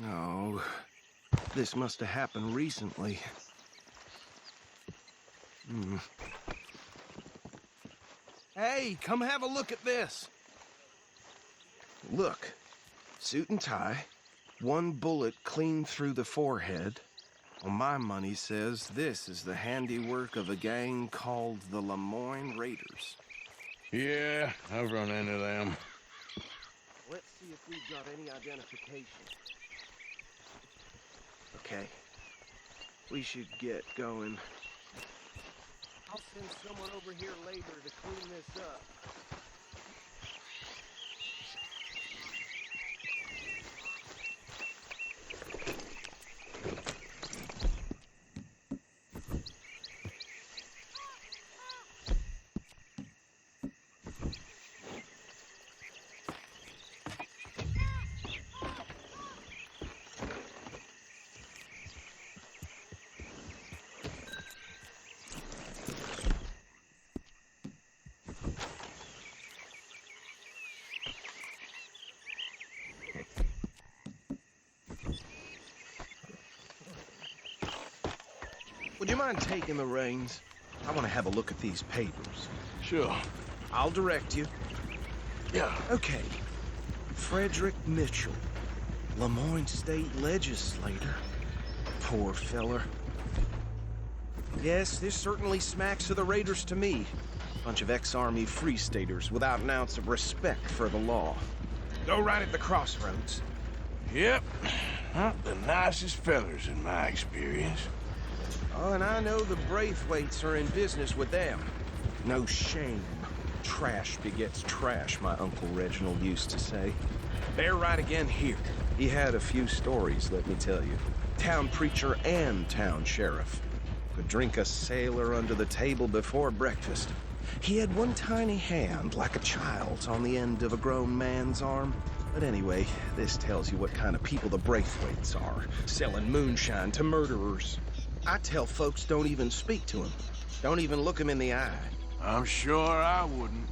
L: Oh, this must have happened recently. Hey, come have a look at this. Look, suit and tie, one bullet clean through the forehead. Well, my money says this is the handiwork of a gang called the Lemoyne Raiders.
D: Yeah, I've run into them.
L: Let's see if we've got any identification. Okay, we should get going. I'll send someone over here later to clean this up. Would you mind taking the reins? I want to have a look at these papers.
D: Sure.
L: I'll direct you.
D: Yeah.
L: Okay. Frederick Mitchell, Lemoyne State Legislator. Poor feller. Yes, this certainly smacks of the Raiders to me. Bunch of ex-Army Free Staters without an ounce of respect for the law. Go right at the crossroads.
D: Yep. Not the nicest fellers in my experience.
L: Oh, and I know the Braithwaites are in business with them. No shame. Trash begets trash, my Uncle Reginald used to say. They're right again here. He had a few stories, let me tell you. Town preacher and town sheriff. Could drink a sailor under the table before breakfast. He had one tiny hand, like a child's, on the end of a grown man's arm. But anyway, this tells you what kind of people the Braithwaites are. Selling moonshine to murderers. I tell folks don't even speak to him. Don't even look him in the eye.
D: I'm sure I wouldn't.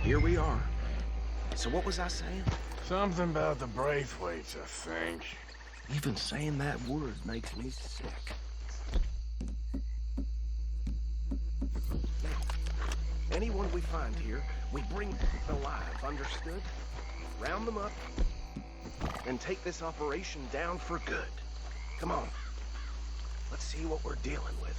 L: Here we are. So what was I saying?
D: Something about the Braithwaites, I think.
L: Even saying that word makes me sick. Anyone we find here, we bring alive, understood? Round them up, and take this operation down for good. Come on. Let's see what we're dealing with.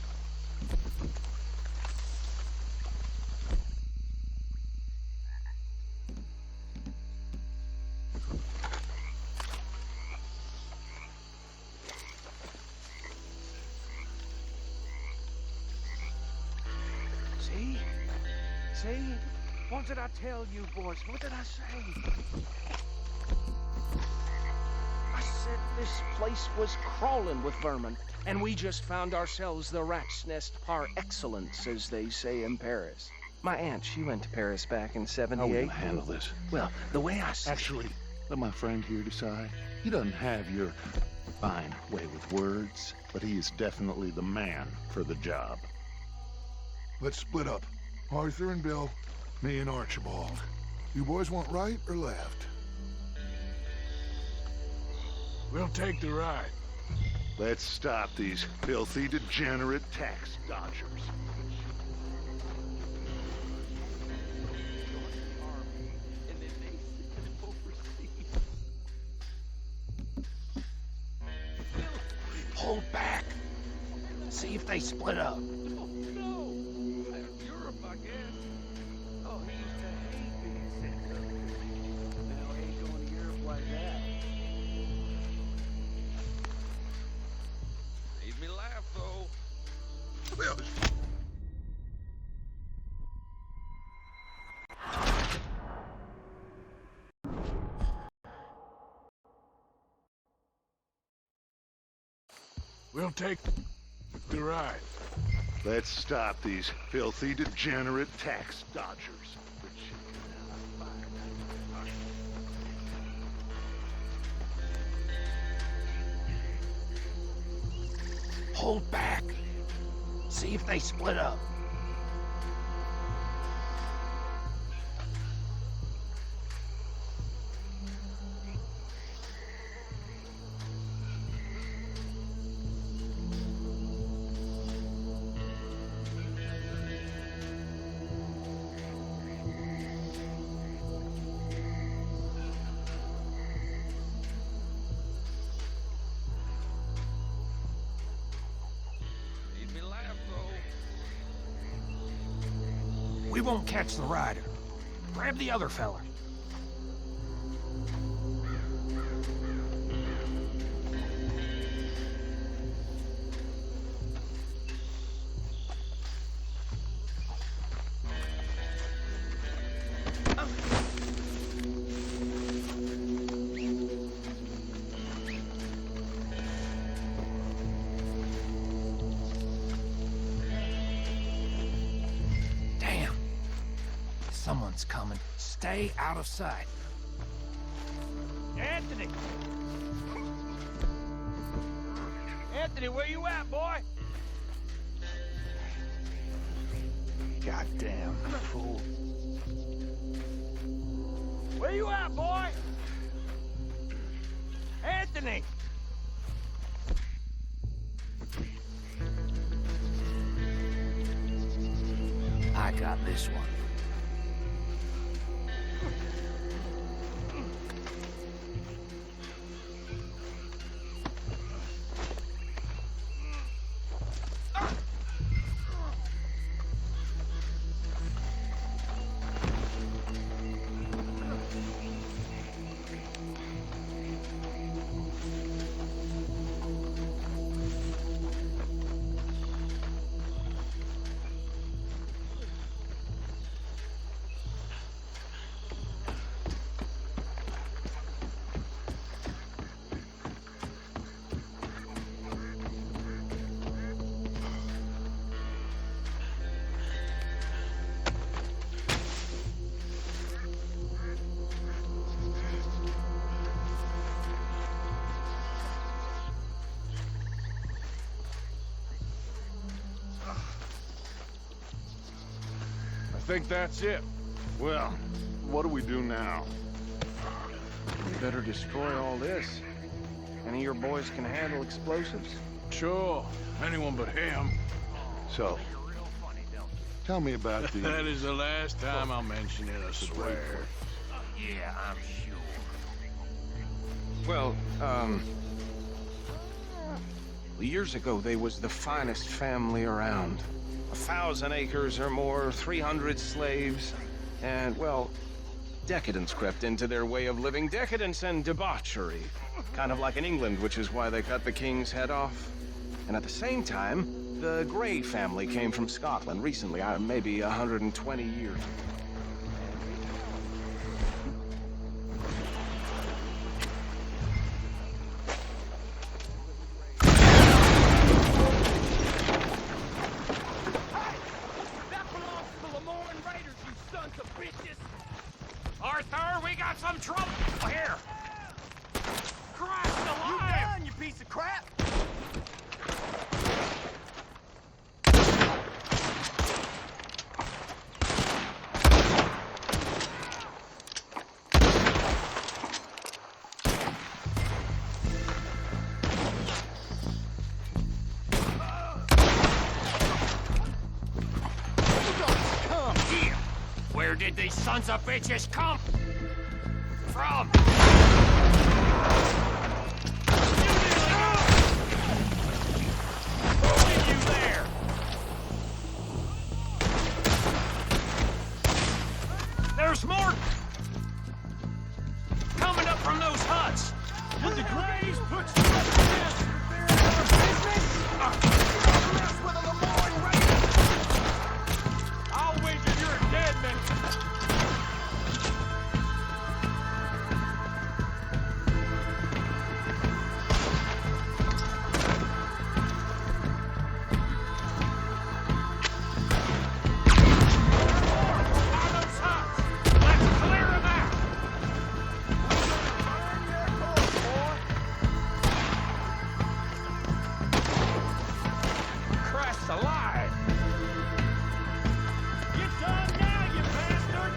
L: See? See? What did I tell you, boys? What did I say? I said this place was crawling with vermin, and we just found ourselves the rat's nest par excellence, as they say in Paris. My aunt, she went to Paris back in '78.
G: How are we gonna handle this?
L: Well, the way I see
G: Actually, let my friend here decide. He doesn't have your fine way with words, but he is definitely the man for the job.
K: Let's split up. Arthur and Bill, me and Archibald. You boys want right or left?
D: We'll take the right.
G: Let's stop these filthy, degenerate tax dodgers.
L: Hold back. See if they split up.
S: Made me laugh, though.
D: We'll take the right.
G: Let's stop these filthy, degenerate tax dodgers.
L: Hold back. See if they split up.
S: Made me laugh, though.
L: We won't catch the rider. Grab the other fella. Damn. Someone's coming. Stay out of sight. Anthony! Anthony, where you at, boy?
J: Goddamn fool.
L: Where you at, boy? Anthony! I got this one.
D: I think that's it.
G: Well, what do we do now?
L: We better destroy all this. Any of your boys can handle explosives?
D: Sure. Anyone but him.
G: So, tell me about the...
D: That is the last time I'll mention it, I swear.
L: Yeah, I'm sure.
T: Well, years ago, they was the finest family around. 1,000 acres or more, 300 slaves, and, well, decadence crept into their way of living. Decadence and debauchery. Kind of like in England, which is why they cut the king's head off. And at the same time, The Gray family came from Scotland recently, maybe 120 years.
H: Arthur, we got some trouble here! Christ alive!
M: You done, you piece of crap?
H: Come here! Where did these sons of bitches come from? You there! There's more coming up from those huts. Did the Grays put you up to this? With a Lemoyne Raider! I'll wager you're a dead man. Alive! You done now, you bastard!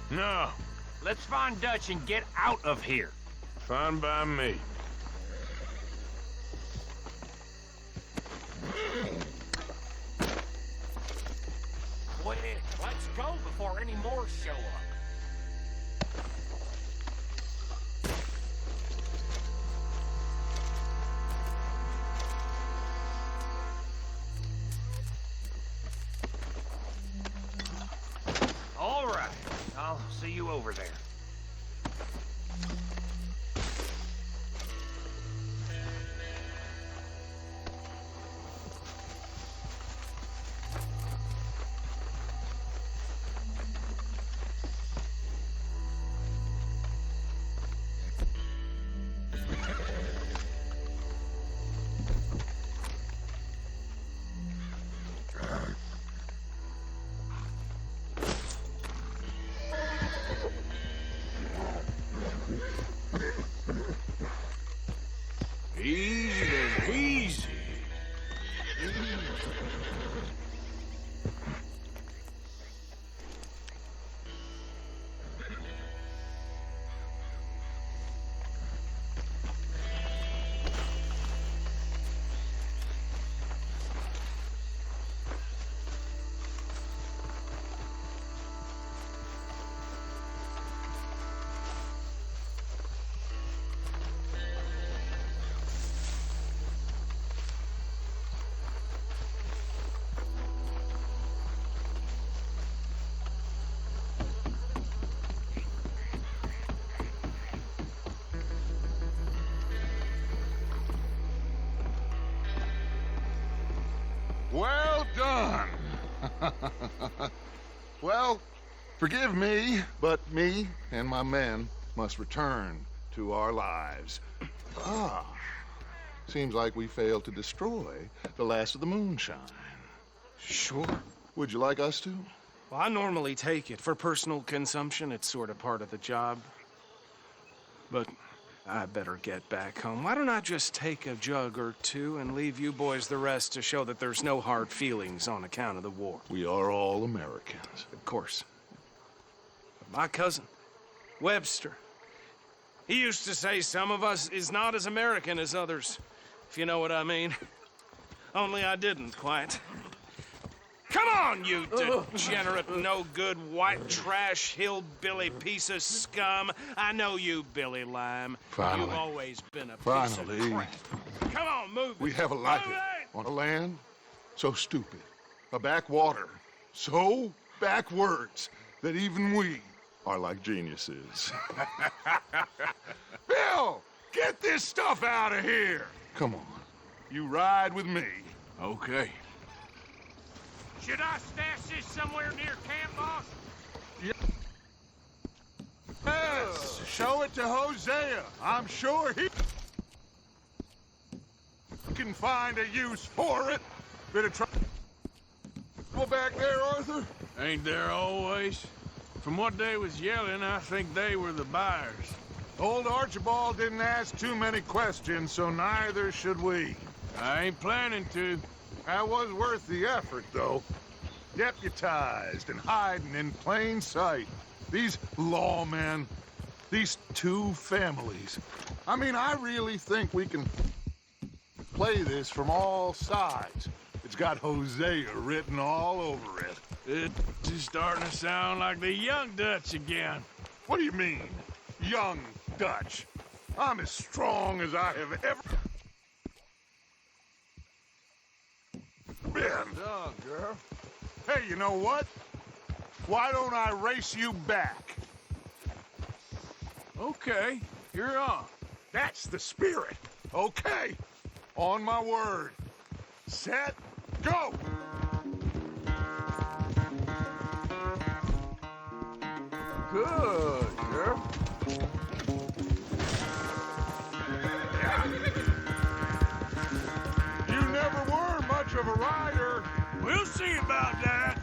S: No. Let's find Dutch and get out of here.
D: Fine by me.
H: Quick, let's go before any more show up. All right, I'll see you over there.
K: Well done. Well, forgive me, but me and my men must return to our lives. Seems like we failed to destroy the last of the moonshine.
T: Sure.
K: Would you like us to?
T: Well, I normally take it. For personal consumption, it's sort of part of the job. But I better get back home. Why don't I just take a jug or two and leave you boys the rest to show that there's no hard feelings on account of the war?
K: We are all Americans.
T: Of course. But my cousin, Webster, he used to say some of us is not as American as others, if you know what I mean. Only I didn't quite. Come on, you degenerate, no-good, white trash, hillbilly piece of scum. I know you, Billy Lime.
K: Finally.
T: You've always been a piece
K: Finally.
T: of crap. Come on, move it.
K: We have a life
T: Move it!
K: on a land so stupid, a backwater so backwards that even we are like geniuses. Bill, get this stuff out of here. Come on, you ride with me.
D: Okay.
H: Should I stash this somewhere near camp, boss?
K: Yes, show it to Hosea. I'm sure he can find a use for it. Bit of trouble back there, Arthur?
D: Ain't there always? From what they was yelling, I think they were the buyers.
K: Old Archibald didn't ask too many questions, so neither should we.
D: I ain't planning to.
K: That was worth the effort, though. Deputized and hiding in plain sight. These lawmen, these two families. I mean, I really think we can play this from all sides. It's got Hosea written all over it.
D: It's just starting to sound like the young Dutch again.
K: What do you mean, young Dutch? I'm as strong as I have ever been.
D: Dog, girl.
K: Hey, you know what? Why don't I race you back?
D: Okay, you're on.
K: That's the spirit. Okay, on my word. Set, go!
D: Good, girl.
K: You never were much of a rider.
D: We'll see about that.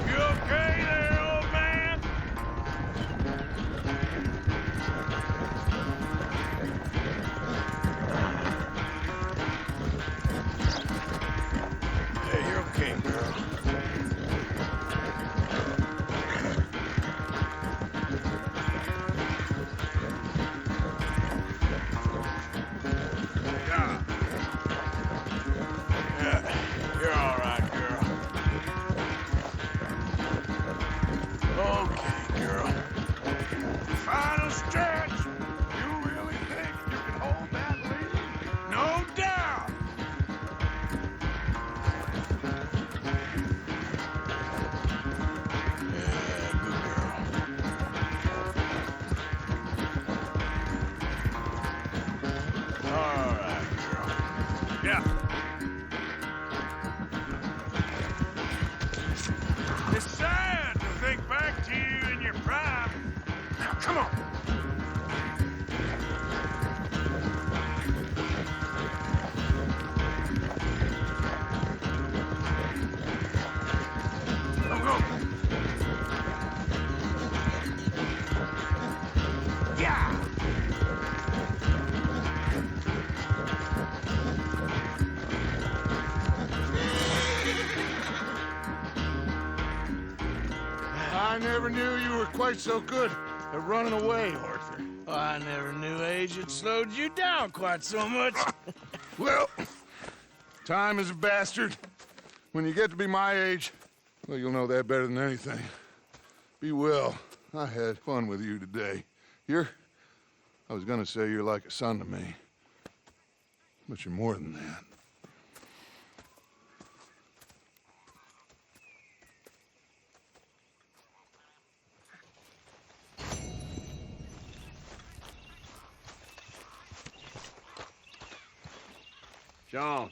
D: You okay there, old man? Hey, you're okay, girl. Yeah, you're all right, girl. Okay, girl. Final stretch.
K: You really think you can hold that lead?
D: No doubt. Yeah, good girl. All right, girl. Yeah. It's sad to think back to
G: Come on! Go, go!
D: Yeah!
G: I never knew you were quite so good at running away, Arthur.
D: I never knew age had slowed you down quite so much.
G: Well, time is a bastard. When you get to be my age, well, you'll know that better than anything. Be well. I had fun with you today. I was gonna say you're like a son to me, but you're more than that.
D: John.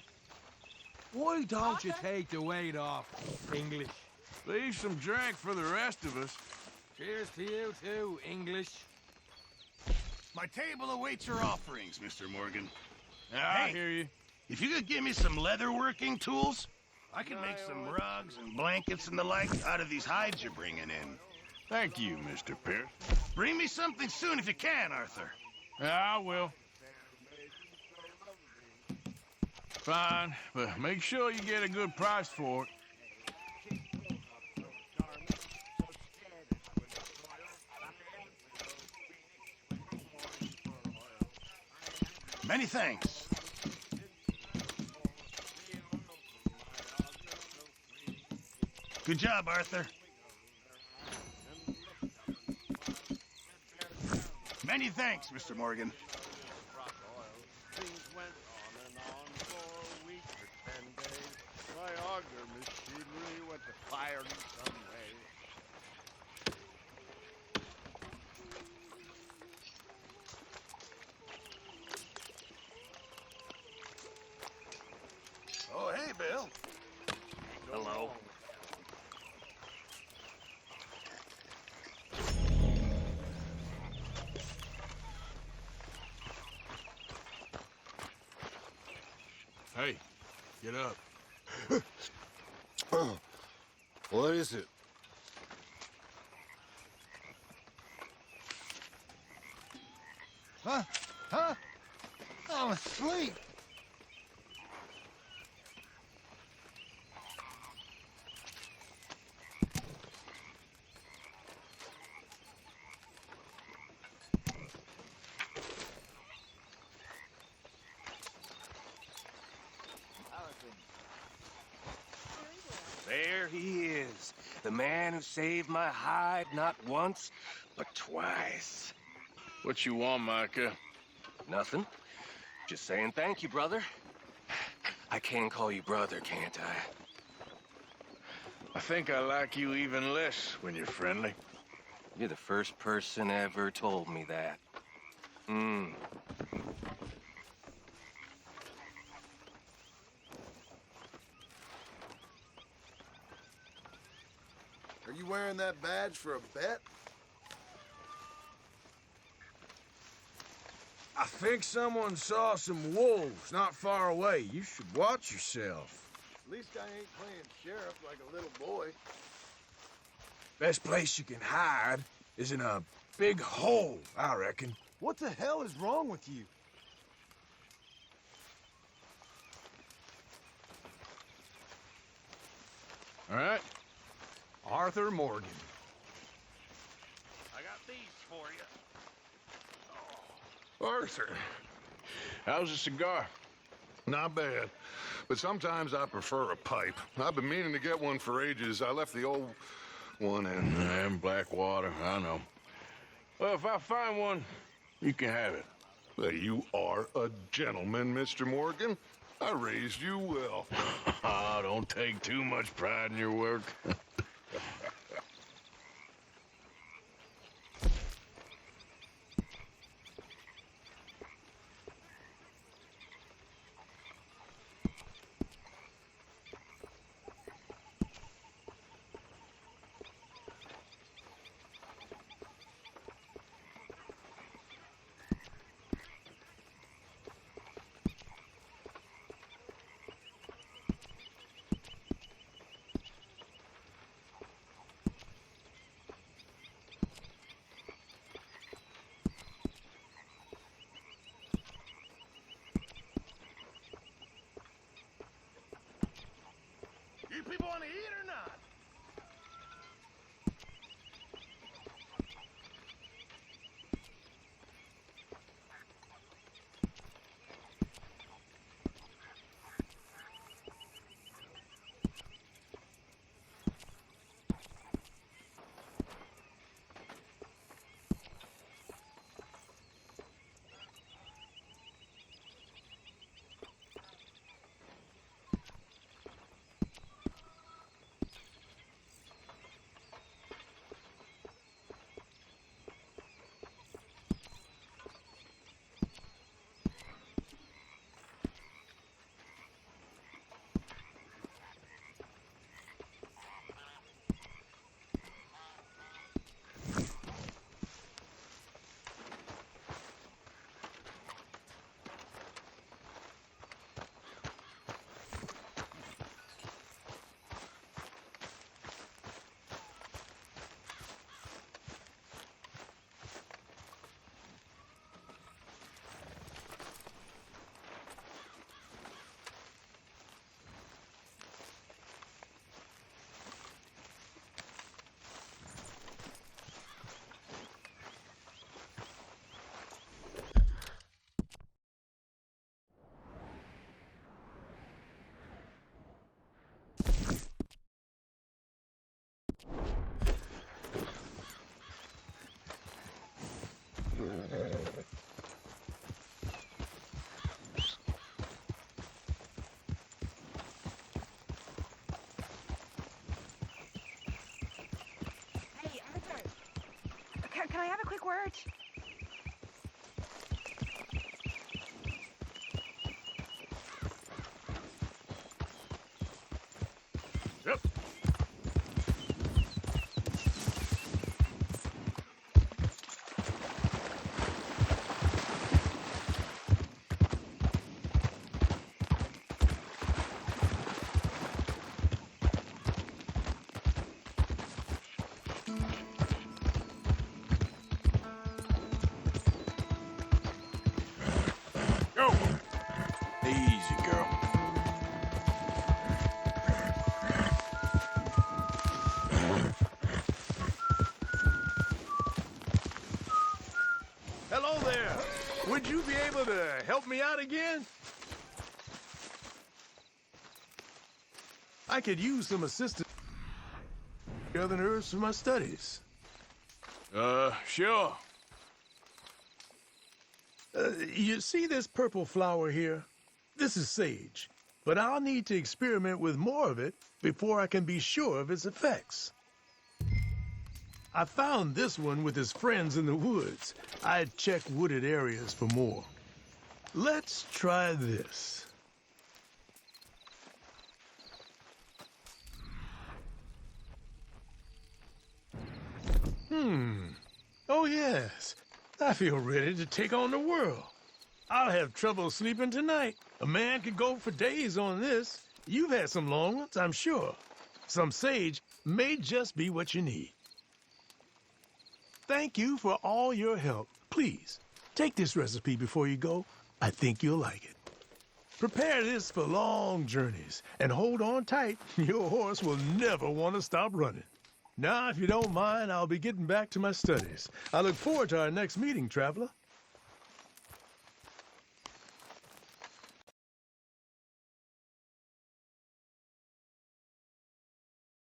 U: Why don't you take the weight off, English?
D: Leave some drink for the rest of us.
U: Cheers to you too, English.
A: My table awaits your offerings, Mr. Morgan.
D: I hear you.
A: If you could give me some leather working tools, I could make some rugs and blankets and the like out of these hides you're bringing in.
D: Thank you, Mr. Pierce.
A: Bring me something soon if you can, Arthur.
D: I will. Fine, but make sure you get a good price for it.
A: Many thanks. Good job, Arthur. Many thanks, Mr. Morgan.
G: Things went on and on for a week or 10 days. My auger machinery went to fire in some way.
A: Oh, hey, Bill.
N: Hello.
D: Hey, get up.
G: What is it?
M: Huh? Huh? I'm asleep.
L: There he is, the man who saved my hide not once, but twice.
D: What you want, Micah?
L: Nothing. Just saying thank you, brother. I can call you brother, can't I?
D: I think I like you even less when you're friendly.
L: You're the first person ever told me that.
F: Are you wearing that badge for a bet?
D: I think someone saw some wolves not far away. You should watch yourself.
F: At least I ain't playing sheriff like a little boy.
D: Best place you can hide is in a big hole, I reckon.
M: What the hell is wrong with you?
D: All right.
U: Arthur Morgan.
N: I got these for you.
G: Arthur.
D: How's the cigar?
G: Not bad. But sometimes I prefer a pipe. I've been meaning to get one for ages. I left the old one in.
D: And Blackwater, I know. Well, if I find one, you can have it.
G: Well, you are a gentleman, Mr. Morgan. I raised you well.
D: Oh, don't take too much pride in your work.
A: people want to eat or not?
C: Hey, Arthur. Can I have a quick word?
D: Yep. Go. Easy, girl. Hello there. Would you be able to help me out again? I could use some assistance gathering herbs for my studies. Sure. You see this purple flower here? This is sage, but I'll need to experiment with more of it before I can be sure of its effects. I found this one with his friends in the woods. I'd check wooded areas for more. Let's try this. Oh, yes. I feel ready to take on the world. I'll have trouble sleeping tonight. A man could go for days on this. You've had some long ones, I'm sure. Some sage may just be what you need. Thank you for all your help. Please, take this recipe before you go. I think you'll like it. Prepare this for long journeys, and hold on tight. Your horse will never want to stop running. Now, if you don't mind, I'll be getting back to my studies. I look forward to our next meeting, traveler.